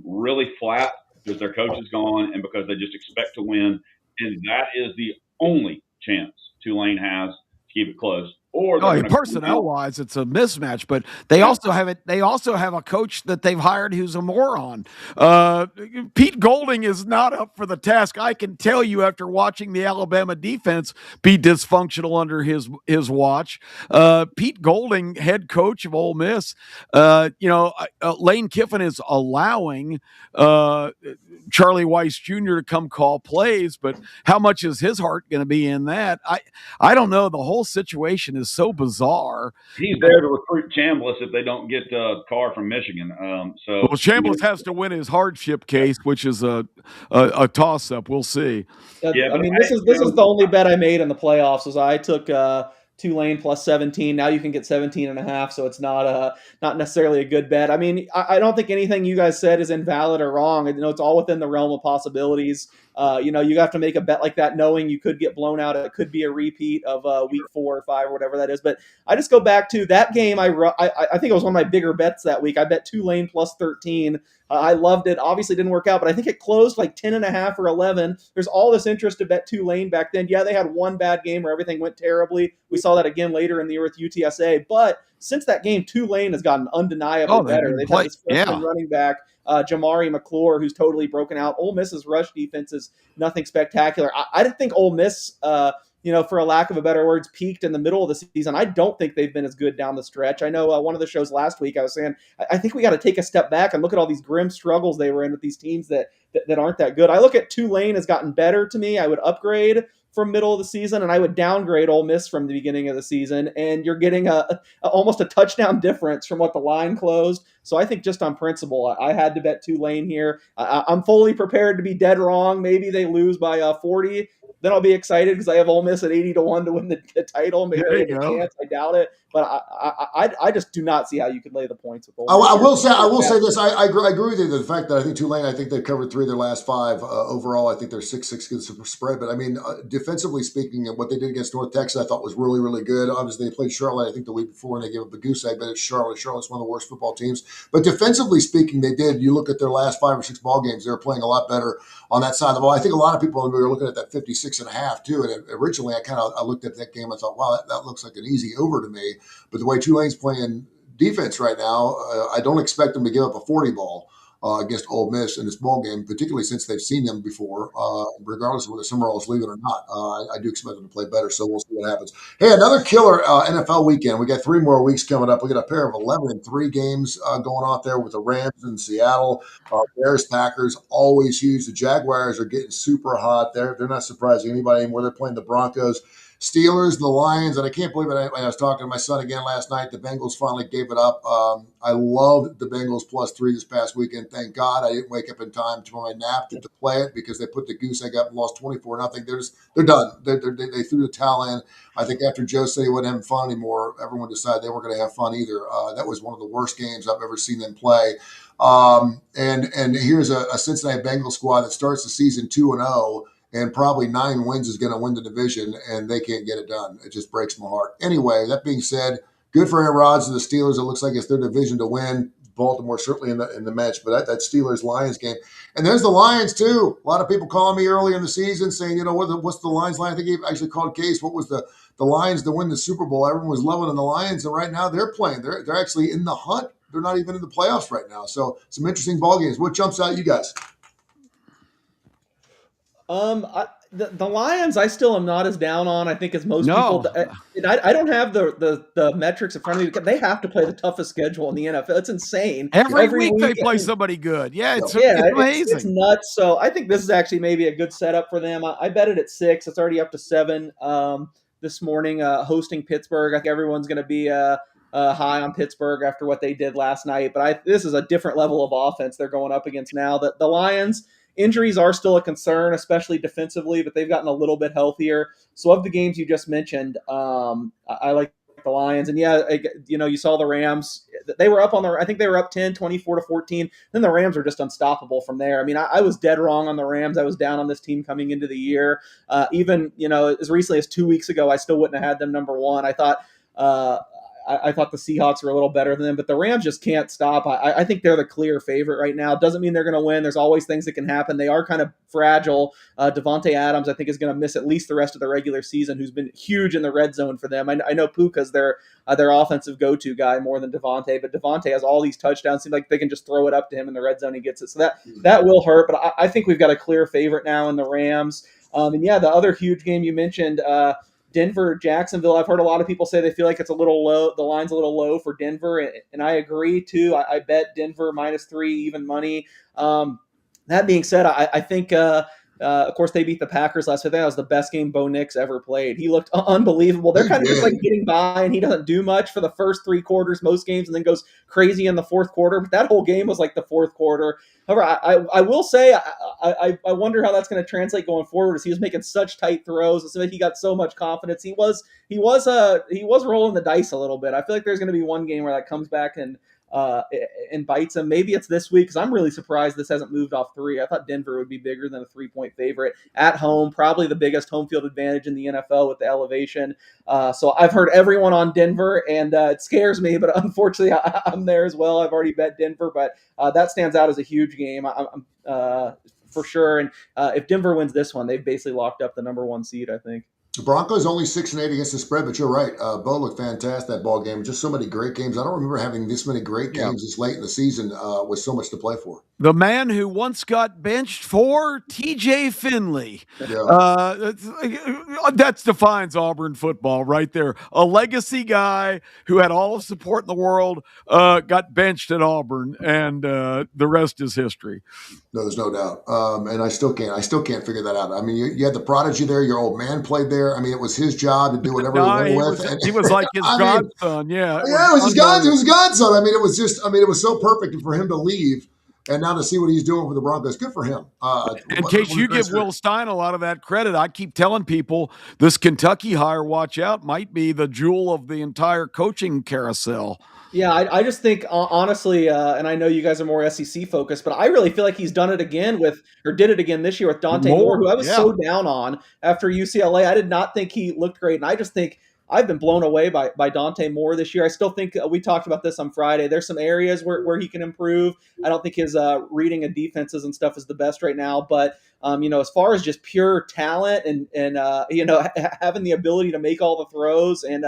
really flat because their coach is gone and because they just expect to win, and that is the only chance Tulane has to keep it close. Or personnel-wise, it's a mismatch, but they also have it. They also have a coach that they've hired who's a moron. Pete Golding is not up for the task. I can tell you after watching the Alabama defense be dysfunctional under his watch. Pete Golding, head coach of Ole Miss, Lane Kiffin is allowing Charlie Weiss Jr. to come call plays, but how much is his heart going to be in that? I don't know. The whole situation is so bizarre. He's there to recruit Chambliss if they don't get Carr from Michigan. Chambliss has to win his hardship case, which is a toss-up. We'll see. This is the only bet I made in the playoffs. Was I took Tulane plus 17. Now you can get 17.5, so it's not necessarily a good bet. I mean, I don't think anything you guys said is invalid or wrong. It's all within the realm of possibilities. You have to make a bet like that knowing you could get blown out. It could be a repeat of week 4 or 5 or whatever that is. But I just go back to that game. I think it was one of my bigger bets that week. I bet Tulane plus 13. I loved it. Obviously didn't work out, but I think it closed like 10.5 or 11. There's all this interest to bet Tulane back then. Yeah, they had one bad game where everything went terribly. We saw that again later in the year with UTSA. But since that game, Tulane has gotten undeniably better. They've had this freshman running back, Jamari McClure, who's totally broken out. Ole Miss's rush defense is nothing spectacular. I didn't think Ole Miss, for a lack of a better words, peaked in the middle of the season. I don't think they've been as good down the stretch. I know one of the shows last week I was saying, I think we got to take a step back and look at all these grim struggles they were in with these teams that aren't that good. I look at Tulane has gotten better to me. I would upgrade from middle of the season, and I would downgrade Ole Miss from the beginning of the season, and you're getting almost a touchdown difference from what the line closed. So I think just on principle, I had to bet Tulane here. I'm fully prepared to be dead wrong. Maybe they lose by 40. Then I'll be excited because I have Ole Miss at 80-1 to win the title. Maybe they have a chance. I doubt it, but I just do not see how you could lay the points with Ole Miss. I will say this. I agree with you. The fact that I think Tulane, I think they've covered 3 of their last 5 overall. I think they're 6-6 against the spread. But I mean, defensively speaking, what they did against North Texas, I thought was really, really good. Obviously, they played Charlotte, I think, the week before, and they gave up a goose egg. But it's Charlotte. Charlotte's one of the worst football teams. But defensively speaking, they did. You look at their last 5 or 6 ball games; they were playing a lot better on that side of the ball. I think a lot of people, when we were looking at that 56.5 too, and originally I looked at that game. I thought, wow, that looks like an easy over to me. But the way Tulane's playing defense right now, I don't expect them to give up a 40 ball. against Ole Miss in this ball game, particularly since they've seen them before, regardless of whether Summerall's leaving or not. I do expect them to play better, so we'll see what happens. Hey, another killer NFL weekend. We got 3 more weeks coming up. We got a pair of 11-3 games going on there with the Rams in Seattle. Bears, Packers, always huge. The Jaguars are getting super hot. They're not surprising anybody anymore. They're playing the Broncos. Steelers, the Lions, and I can't believe it. I was talking to my son again last night. The Bengals finally gave it up. I loved the Bengals +3 this past weekend. Thank God I didn't wake up in time to my nap to play it because they put the goose egg up and lost 24-0. They're done. They threw the towel in. I think after Joe said he wasn't having fun anymore, everyone decided they weren't going to have fun either. That was one of the worst games I've ever seen them play. And here's a Cincinnati Bengals squad that starts the season 2-0. And probably 9 wins is going to win the division, and they can't get it done. It just breaks my heart. Anyway, that being said, good for Aaron Rodgers and the Steelers. It looks like it's their division to win. Baltimore certainly in the match, but that Steelers-Lions game. And there's the Lions, too. A lot of people calling me earlier in the season saying, what's the Lions line? I think he actually called Case. What was the Lions to win the Super Bowl? Everyone was loving on the Lions, and right now they're playing. They're actually in the hunt. They're not even in the playoffs right now. So some interesting ball games. What jumps out you guys? The Lions, I still am not as down on. I think as most people. And I don't have the metrics in front of me. They have to play the toughest schedule in the NFL. It's insane. Every week they play somebody good. Yeah, it's amazing. It's nuts. So I think this is actually maybe a good setup for them. I bet it at 6. It's already up to 7 this morning. Hosting Pittsburgh. I think everyone's going to be high on Pittsburgh after what they did last night. But this is a different level of offense they're going up against now. The Lions. Injuries are still a concern, especially defensively, but they've gotten a little bit healthier. So of the games you just mentioned, I like the Lions. And you saw the Rams. They were up I think they were up 10, 24-14. Then the Rams were just unstoppable from there. I mean, I was dead wrong on the Rams. I was down on this team coming into the year. Even, as recently as 2 weeks ago, I still wouldn't have had them number 1. I thought the Seahawks were a little better than them, but the Rams just can't stop. I think they're the clear favorite right now. Doesn't mean they're going to win. There's always things that can happen. They are kind of fragile. Devontae Adams, I think, is going to miss at least the rest of the regular season, who's been huge in the red zone for them. I know Puka's their offensive go-to guy more than Devontae, but Devontae has all these touchdowns. Seems like they can just throw it up to him in the red zone. He gets it. So that will hurt, but I think we've got a clear favorite now in the Rams. The other huge game you mentioned, Denver, Jacksonville. I've heard a lot of people say they feel like it's a little low. The line's a little low for Denver, and I agree too. I bet Denver -3 even money. That being said, I think, of course, they beat the Packers last week. That was the best game Bo Nix ever played. He looked unbelievable. They're kind of just like getting by, and he doesn't do much for the first 3 quarters most games, and then goes crazy in the fourth quarter. But that whole game was like the fourth quarter. However, I will say I wonder how that's going to translate going forward. As he was making such tight throws, it seemed like he got so much confidence. He was rolling the dice a little bit. I feel like there's going to be one game where that comes back and bites him. Maybe it's this week because I'm really surprised this hasn't moved off 3. I thought Denver would be bigger than a 3-point favorite at home. Probably the biggest home field advantage in the NFL with the elevation. So I've heard everyone on Denver, and it scares me, but unfortunately I'm there as well. I've already bet Denver, but that stands out as a huge game. I'm for sure. And if Denver wins this one, they've basically locked up the number 1 seed, I think. The Broncos only 6-8 against the spread, but you're right. Bo looked fantastic that ball game. Just so many great games. I don't remember having this many great games this late in the season with so much to play for. The man who once got benched for TJ Finley. Yeah. That defines Auburn football right there. A legacy guy who had all the support in the world got benched at Auburn, and the rest is history. No, there's no doubt. And I still can't figure that out. I mean, you had the prodigy there. Your old man played there. I mean, it was his job to do whatever he wanted with. He was like his godson. Yeah. It was his godson. I mean, it was so perfect for him to leave. And now to see what he's doing for the Broncos, good for him. In case you give Will Stein a lot of that credit, I keep telling people this Kentucky hire, watch out, might be the jewel of the entire coaching carousel. Yeah, I just think, honestly, and I know you guys are more SEC focused, but I really feel like he's done it again did it again this year with Dante Moore, who I was so down on after UCLA. I did not think he looked great, and I just think I've been blown away by Dante Moore this year. I still think we talked about this on Friday. There's some areas where he can improve. I don't think his reading of defenses and stuff is the best right now, but as far as just pure talent and having the ability to make all the throws and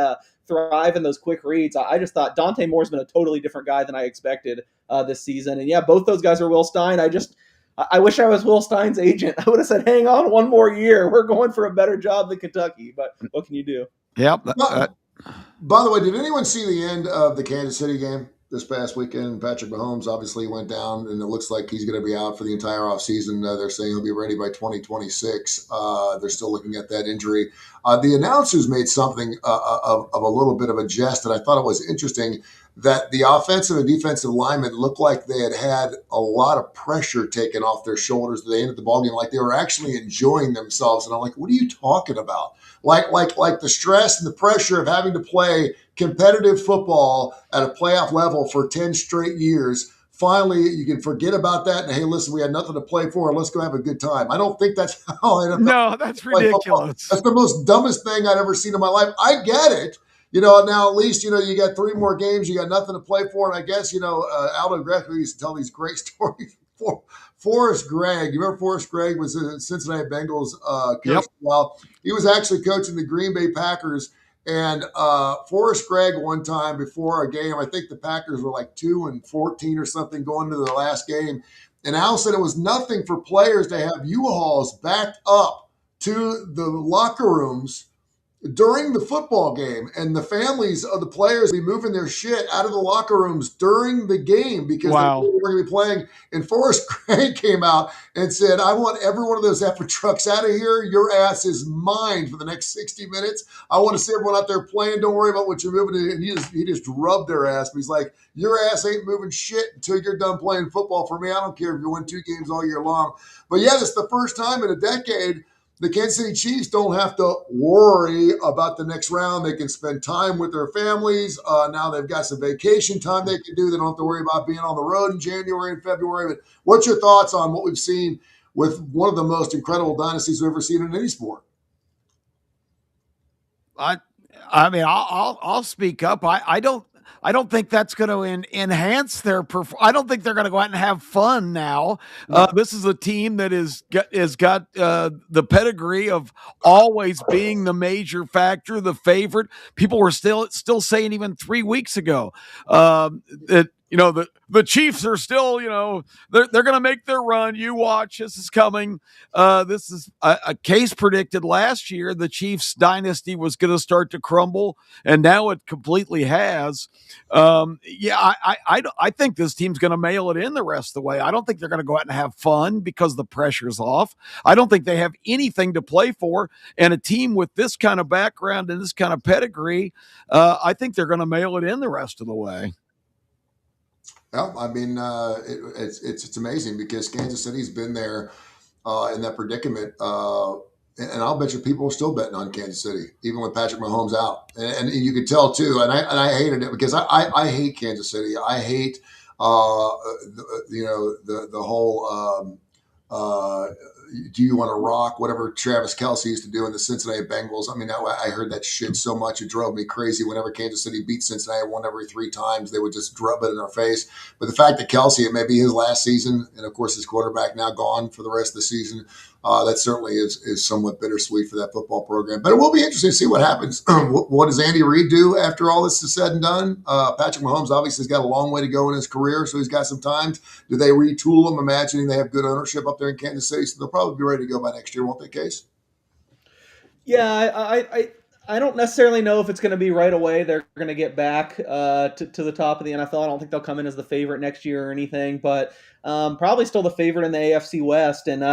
thrive in those quick reads, I just thought Dante Moore's been a totally different guy than I expected this season. And yeah, both those guys are Will Stein. I wish I was Will Stein's agent. I would have said, hang on one more year. We're going for a better job than Kentucky. But what can you do? Yep. By the way, did anyone see the end of the Kansas City game this past weekend? Patrick Mahomes obviously went down, and it looks like he's going to be out for the entire offseason. They're saying he'll be ready by 2026. They're still looking at that injury. The announcers made something of a little bit of a jest, and I thought it was interesting that the offensive and defensive linemen looked like they had a lot of pressure taken off their shoulders. They ended the ballgame like they were actually enjoying themselves. And I'm like, what are you talking about? Like the stress and the pressure of having to play competitive football at a playoff level for 10 straight years. Finally, you can forget about that. And hey, listen, we had nothing to play for. Let's go have a good time. I don't think that's how NFL. No, that's ridiculous. That's the most dumbest thing I've ever seen in my life. I get it. Now at least, you got 3 more games. You got nothing to play for. And I guess, Aldo Greco used to tell these great stories. Forrest Gregg. You remember Forrest Gregg was a Cincinnati Bengals coach? Yep. Well, he was actually coaching the Green Bay Packers. And Forrest Gregg one time before a game, I think the Packers were like 2-14 or something going to the last game. And Al said it was nothing for players to have U-Hauls backed up to the locker rooms during the football game, and the families of the players be moving their shit out of the locker rooms during the game because they were going to be playing. And Forrest Gregg came out and said, I want every one of those effing trucks out of here. Your ass is mine for the next 60 minutes. I want to see everyone out there playing. Don't worry about what you're moving. And he just rubbed their ass. But he's like, your ass ain't moving shit until you're done playing football for me. I don't care if you win 2 games all year long. But yeah, this is the first time in a decade the Kansas City Chiefs don't have to worry about the next round. They can spend time with their families. Now they've got some vacation time they can do. They don't have to worry about being on the road in January and February. But what's your thoughts on what we've seen with one of the most incredible dynasties we've ever seen in any sport? I mean, I'll speak up. I don't think that's going to enhance their I don't think they're going to go out and have fun now. This is a team that has got the pedigree of always being the major factor, the favorite. People were still saying even 3 weeks ago that the Chiefs are still, they're going to make their run. You watch, this is coming. This is a case predicted last year. The Chiefs dynasty was going to start to crumble, and now it completely has. I think this team's going to mail it in the rest of the way. I don't think they're going to go out and have fun because the pressure's off. I don't think they have anything to play for. And a team with this kind of background and this kind of pedigree, I think they're going to mail it in the rest of the way. Yeah, I mean, it's amazing because Kansas City's been there in that predicament. And I'll bet you people are still betting on Kansas City, even with Patrick Mahomes out. And you could tell too. And I hated it because I hate Kansas City. I hate the whole do you want to rock, whatever Travis Kelce used to do in the Cincinnati Bengals. I mean, I heard that shit so much. It drove me crazy. Whenever Kansas City beat Cincinnati 1 every 3 times, they would just drub it in our face. But the fact that Kelce, it may be his last season, and of course his quarterback now gone for the rest of the season, that certainly is somewhat bittersweet for that football program. But it will be interesting to see what happens. What does Andy Reid do after all this is said and done? Patrick Mahomes obviously has got a long way to go in his career, so he's got some time. Do they retool him, imagining they have good ownership up there in Kansas City? So they'll probably be ready to go by next year, won't they, Case? Yeah, I don't necessarily know if it's going to be right away. They're going to get back to the top of the NFL. I don't think they'll come in as the favorite next year or anything, but probably still the favorite in the AFC West. And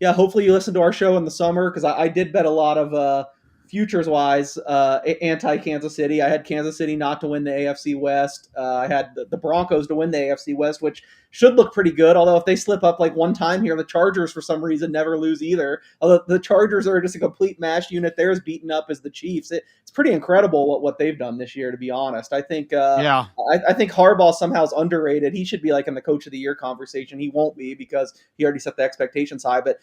hopefully you listen to our show in the summer because I did bet a lot of futures-wise anti-Kansas City. I had Kansas City not to win the AFC West. I had the Broncos to win the AFC West, which should look pretty good. Although if they slip up like one time here, the Chargers for some reason never lose either. Although the Chargers are just a complete mash unit. They're as beaten up as the Chiefs. It's pretty incredible what they've done this year, to be honest. I think I think Harbaugh somehow is underrated. He should be like in the Coach of the Year conversation. He won't be because he already set the expectations high. But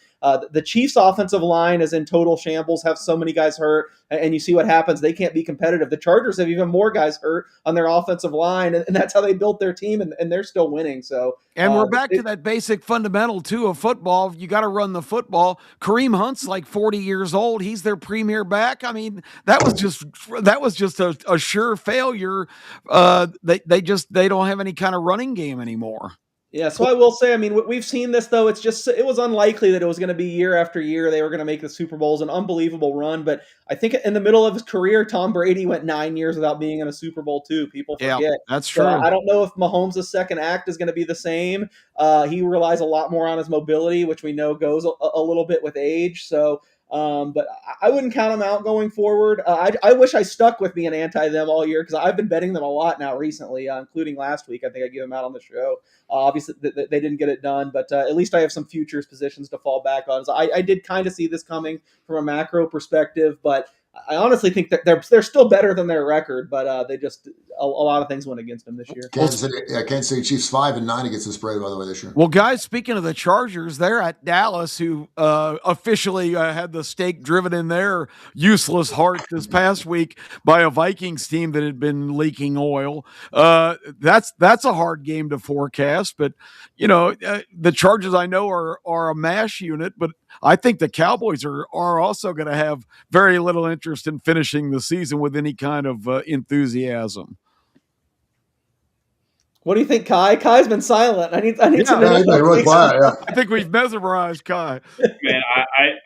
the Chiefs' offensive line is in total shambles. Have so many guys hurt. hurt, and you see what happens. They can't be competitive. The Chargers have even more guys hurt on their offensive line, and that's how they built their team, and they're still winning. So, and we're back to that basic fundamental too of football. You got to run the football. Kareem Hunt's like 40 years old. He's their premier back. I mean, that was just a sure failure. They don't have any kind of running game anymore. Yeah, so I will say, I mean, we've seen this, though. It was unlikely that it was going to be year after year they were going to make the Super Bowls, an unbelievable run. But I think in the middle of his career, Tom Brady went 9 years without being in a Super Bowl, too. People forget. Yeah, that's true. I don't know if Mahomes' second act is going to be the same. He relies a lot more on his mobility, which we know goes a little bit with age. So, but I wouldn't count them out going forward. I wish I stuck with being anti them all year because I've been betting them a lot now recently, including last week. I think I gave them out on the show. Obviously, they didn't get it done, but at least I have some futures positions to fall back on. So I did kind of see this coming from a macro perspective, but I honestly think that they're still better than their record, but they just a lot of things went against them this year. Kansas City Chiefs 5-9 against the spread, by the way, this year. Well, guys, speaking of the Chargers, they're at Dallas, who officially had the stake driven in their useless heart this past week by a Vikings team that had been leaking oil. That's a hard game to forecast, but the Chargers I know are a mash unit, but I think the Cowboys are also going to have very little interest in finishing the season with any kind of enthusiasm. What do you think, Kai? Kai's been silent. I need to know. I think we've mesmerized Kai. Man,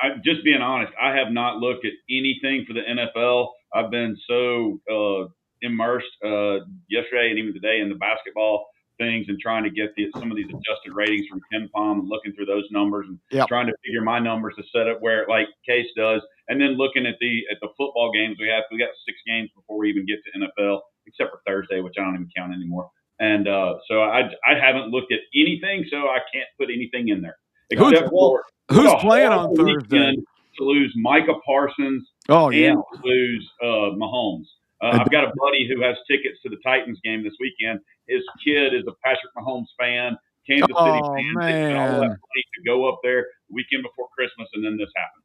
I'm just being honest. I have not looked at anything for the NFL. I've been so immersed yesterday and even today in the basketball things and trying to get some of these adjusted ratings from KenPom and looking through those numbers and trying to figure my numbers to set up where like Case does, and then looking at the football games we have. We got 6 games before we even get to NFL, except for Thursday, which I don't even count anymore. And so I haven't looked at anything, so I can't put anything in there. Who's playing on Thursday? To lose Micah Parsons and to lose Mahomes. I've got a buddy who has tickets to the Titans game this weekend. His kid is a Patrick Mahomes fan, Kansas City fan. Man. They spent all that money to go up there the weekend before Christmas, and then this happens.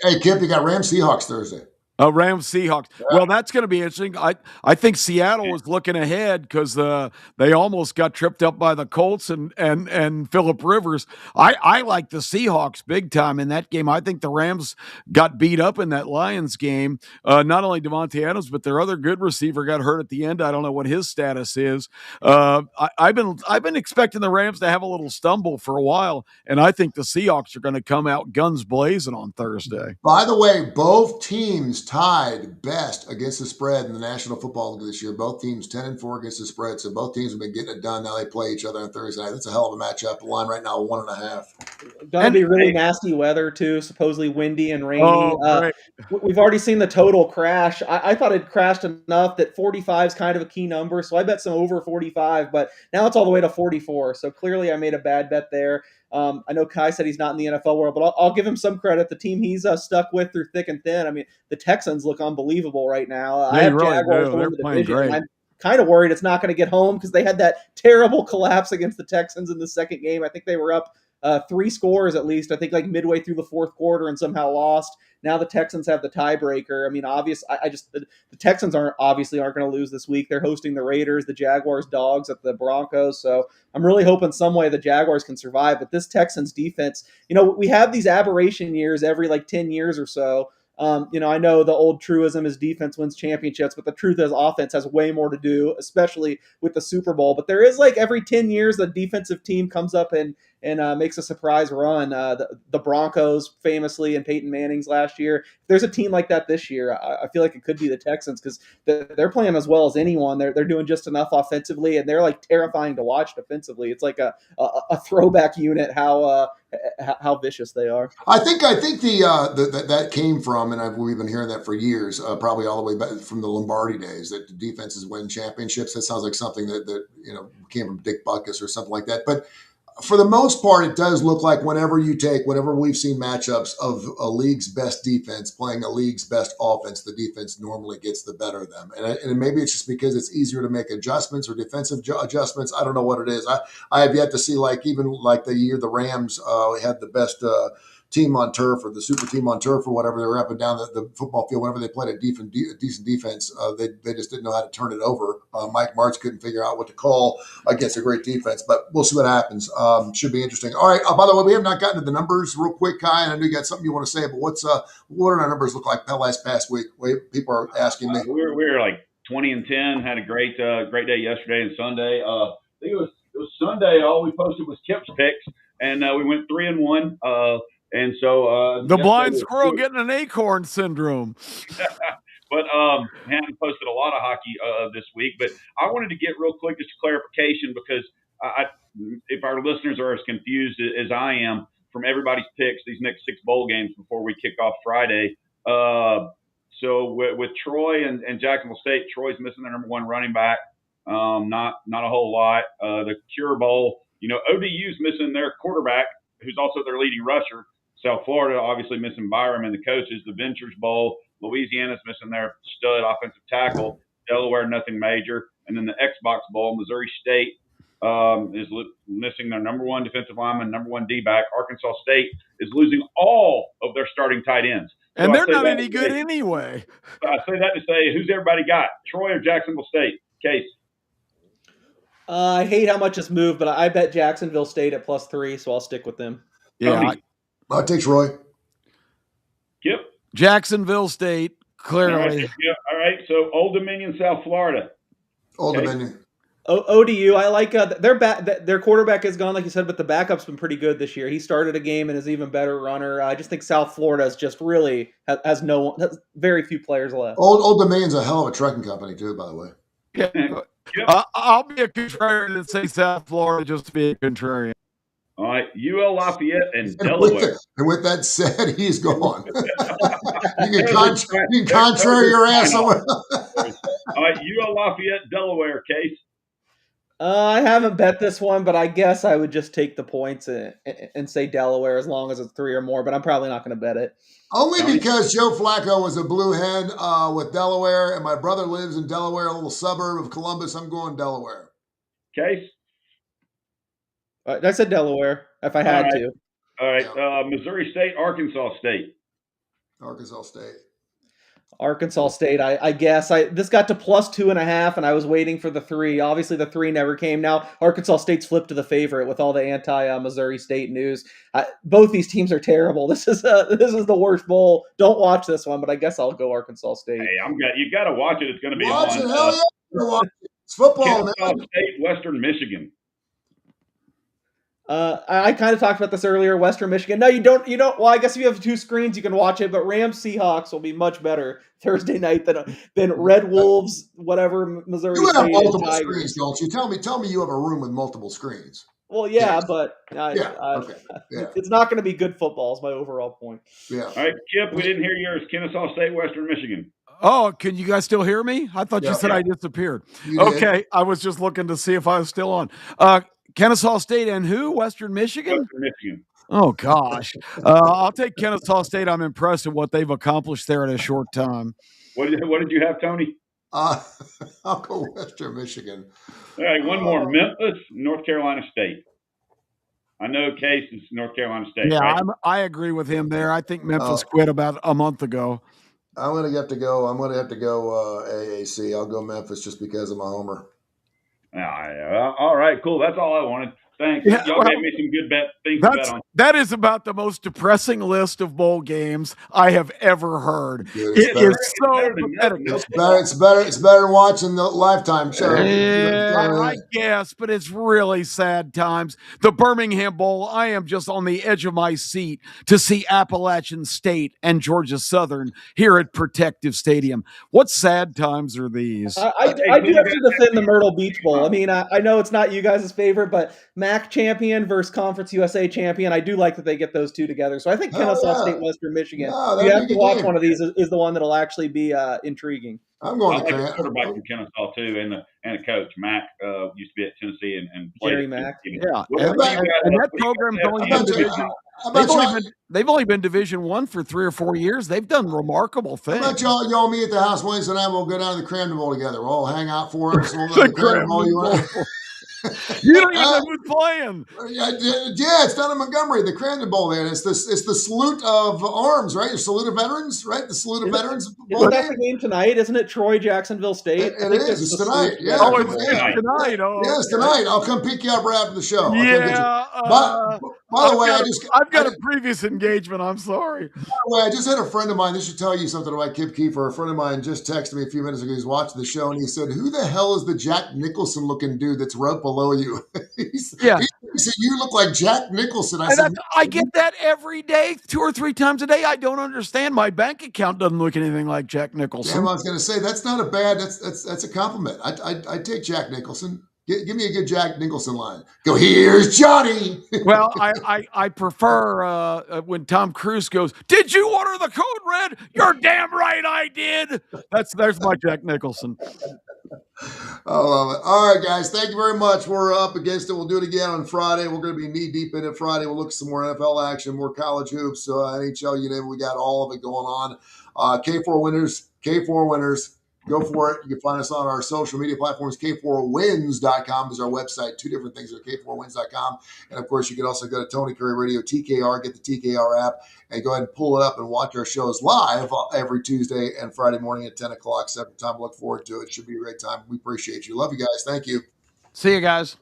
Hey, Kip, you got Rams Seahawks Thursday. Rams Seahawks. Yeah. Well, that's going to be interesting. I think Seattle is looking ahead because they almost got tripped up by the Colts and Phillip Rivers. I like the Seahawks big time in that game. I think the Rams got beat up in that Lions game. Not only Devontae Adams, but their other good receiver got hurt at the end. I don't know what his status is. I've been expecting the Rams to have a little stumble for a while, and I think the Seahawks are going to come out guns blazing on Thursday. By the way, both teams tied best against the spread in the National Football League this year. Both teams 10-4 against the spread, so both teams have been getting it done. Now they play each other on Thursday night. That's a hell of a matchup. The line right now 1.5. Gonna be really nasty weather too. Supposedly windy and rainy. We've already seen the total crash. I thought it crashed enough that 45 is kind of a key number, so I bet some over 45. But now it's all the way to 44. So clearly, I made a bad bet there. I know Kai said he's not in the NFL world, but I'll give him some credit. The team he's stuck with through thick and thin. I mean, the Texans look unbelievable right now. I have Jaguars They're playing great. I'm kind of worried it's not going to get home because they had that terrible collapse against the Texans in the second game. I think they were up 3 scores at least, I think like midway through the fourth quarter and somehow lost. Now the Texans have the tiebreaker. I mean, the Texans aren't going to lose this week. They're hosting the Raiders, the Jaguars dogs at the Broncos. So I'm really hoping some way the Jaguars can survive. But this Texans defense, we have these aberration years every like 10 years or so. I know the old truism is defense wins championships, but the truth is offense has way more to do, especially with the Super Bowl. But there is like every 10 years, the defensive team comes up and makes a surprise run. The Broncos famously and Peyton Manning's last year. If there's a team like that this year, I feel like it could be the Texans because they're playing as well as anyone. They're doing just enough offensively, and they're like terrifying to watch defensively. It's like a throwback unit how vicious they are. I think that came from, and we've been hearing that for years, probably all the way back from the Lombardi days, that the defenses win championships. That sounds like something that came from Dick Butkus or something like that. But for the most part, it does look like whenever we've seen matchups of a league's best defense playing a league's best offense, the defense normally gets the better of them. And maybe it's just because it's easier to make adjustments or defensive adjustments. I don't know what it is. I have yet to see even the year the Rams had the best team on turf or the super team on turf or whatever. They were up and down the football field whenever they played a decent defense. They just didn't know how to turn it over. Mike Martz couldn't figure out what to call against a great defense, but we'll see what happens. Should be interesting. All right. By the way, we have not gotten to the numbers real quick, Kai, and I know you got something you want to say, but what did our numbers look like past week? People are asking me. We were like 20-10. Had a great day yesterday and Sunday. I think it was Sunday. All we posted was Kip's picks, and we went 3-1. And so the blind squirrel getting an acorn syndrome. But haven't posted a lot of hockey this week. But I wanted to get real quick just a clarification because if our listeners are as confused as I am from everybody's picks these next 6 bowl games before we kick off Friday. So with Troy and Jacksonville State, Troy's missing their number 1 running back. Not a whole lot. The Cure Bowl, ODU's missing their quarterback, who's also their leading rusher. South Florida obviously missing Byram and the coaches. The Ventures Bowl, Louisiana's missing their stud offensive tackle. Delaware, nothing major. And then the Xbox Bowl, Missouri State is missing their number 1 defensive lineman, number 1 D-back. Arkansas State is losing all of their starting tight ends. And they're not any good anyway. I say that to say, who's everybody got? Troy or Jacksonville State? Case. I hate how much it's moved, but I bet Jacksonville State at +3, so I'll stick with them. Yeah. I'll take Troy. Yep. Jacksonville State, clearly. All right. So Old Dominion, South Florida. Old Dominion. ODU, I like their quarterback is gone, like you said, but the backup's been pretty good this year. He started a game and is even better runner. I just think South Florida is just really has very few players left. Old Dominion's a hell of a trucking company too, by the way. Yeah. I'll be a contrarian and say South Florida just to be a contrarian. All right, UL Lafayette and Delaware. And with that said, he's gone. you can contrary your ass somewhere. All right, UL Lafayette, Delaware, Case. I haven't bet this one, but I guess I would just take the points and say Delaware as long as it's 3 or more, but I'm probably not going to bet it. Only because Joe Flacco was a blue hen with Delaware, and my brother lives in Delaware, a little suburb of Columbus. I'm going Delaware. Case? I said Delaware, if I had to. All right. Yeah. Missouri State, Arkansas State. Arkansas State. Arkansas State, I guess. This got to +2.5, and I was waiting for the 3. Obviously, the 3 never came. Now, Arkansas State's flipped to the favorite with all the anti-Missouri State news. Both these teams are terrible. This is the worst bowl. Don't watch this one, but I guess I'll go Arkansas State. Hey, you got to watch it. It's going to be watch on. It, hell yeah! Watch it. It's football, man. State, Western Michigan. I kind of talked about this earlier. Western Michigan. No, you don't. Well, I guess if you have 2 screens, you can watch it. But Rams Seahawks will be much better Thursday night than Red Wolves, whatever Missouri. You have multiple screens, don't you? Tell me you have a room with multiple screens. Well, yeah, but it's not going to be good football. Is my overall point. Yeah. All right, Kip. We didn't hear yours. Kennesaw State, Western Michigan. Oh, can you guys still hear me? I thought you said I disappeared. Okay, I was just looking to see if I was still on. Kennesaw State and who? Western Michigan? Western Michigan. Oh, gosh. I'll take Kennesaw State. I'm impressed at what they've accomplished there in a short time. What did you have, Tony? I'll go Western Michigan. All right, one more. Memphis, North Carolina State. I know Case is North Carolina State. Yeah, right? I agree with him there. I think Memphis quit about a month ago. I'm going to have to go AAC. I'll go Memphis just because of my homer. All right, cool. That's all I wanted. Thanks. Yeah, Y'all gave me some good things to bet on. That is about the most depressing list of bowl games I have ever heard. Dude, it is so competitive. It's better than watching the Lifetime show. I guess, but it's really sad times. The Birmingham Bowl, I am just on the edge of my seat to see Appalachian State and Georgia Southern here at Protective Stadium. What sad times are these? I do have to defend the Myrtle Beach Bowl. I mean, I know it's not you guys' favorite, but MAC champion versus Conference USA champion. I do like that they get those 2 together. So I think Kennesaw State, Western Michigan. You have to watch one of these is the one that'll actually be intriguing. I'm going to like quarterback from Kennesaw too, and a coach Mac used to be at Tennessee and played. Jerry Mack. Yeah, and that program's only been Division. They've only been Division I for 3 or 4 years. They've done remarkable things. How about y'all meet at the house Wednesday night? We'll go down to the Crandall Bowl together. We'll all hang out for us. We'll go to the Crandall Bowl. You don't even know who's playing. Yeah, it's down in Montgomery, the Crandon Bowl there. It's the salute of arms, right? The salute of veterans, right? The salute of veterans. Isn't that the game tonight? Isn't it Troy Jacksonville State? It is. It's tonight. Yeah. Oh, it's tonight. Oh, yeah, it's tonight. I'll come pick you up right after the show. Yeah. By the way, I've got a previous engagement. I'm sorry. By the way, I just had a friend of mine. This should tell you something about Kip Kiefer. A friend of mine just texted me a few minutes ago. He's watching the show, and he said, "Who the hell is the Jack Nicholson looking dude that's right below you?" He said, "You look like Jack Nicholson." I get that every day, 2 or 3 times a day. I don't understand. My bank account doesn't look anything like Jack Nicholson. Damn, I was going to say that's not a bad. That's a compliment. I take Jack Nicholson. Give me a good Jack Nicholson line. Go, here's Johnny. Well, I prefer when Tom Cruise goes, "Did you order the code red?" "You're damn right I did." There's my Jack Nicholson. I love it. All right, guys. Thank you very much. We're up against it. We'll do it again on Friday. We're going to be knee deep in it Friday. We'll look at some more NFL action, more college hoops, NHL. You name it. We got all of it going on. K4 winners. Go for it. You can find us on our social media platforms. K4Wins.com is our website. 2 different things at K4Wins.com. And, of course, you can also go to Tony Kurre Radio, TKR, get the TKR app, and go ahead and pull it up and watch our shows live every Tuesday and Friday morning at 10 o'clock. Separate time. Look forward to it. It should be a great time. We appreciate you. Love you guys. Thank you. See you guys.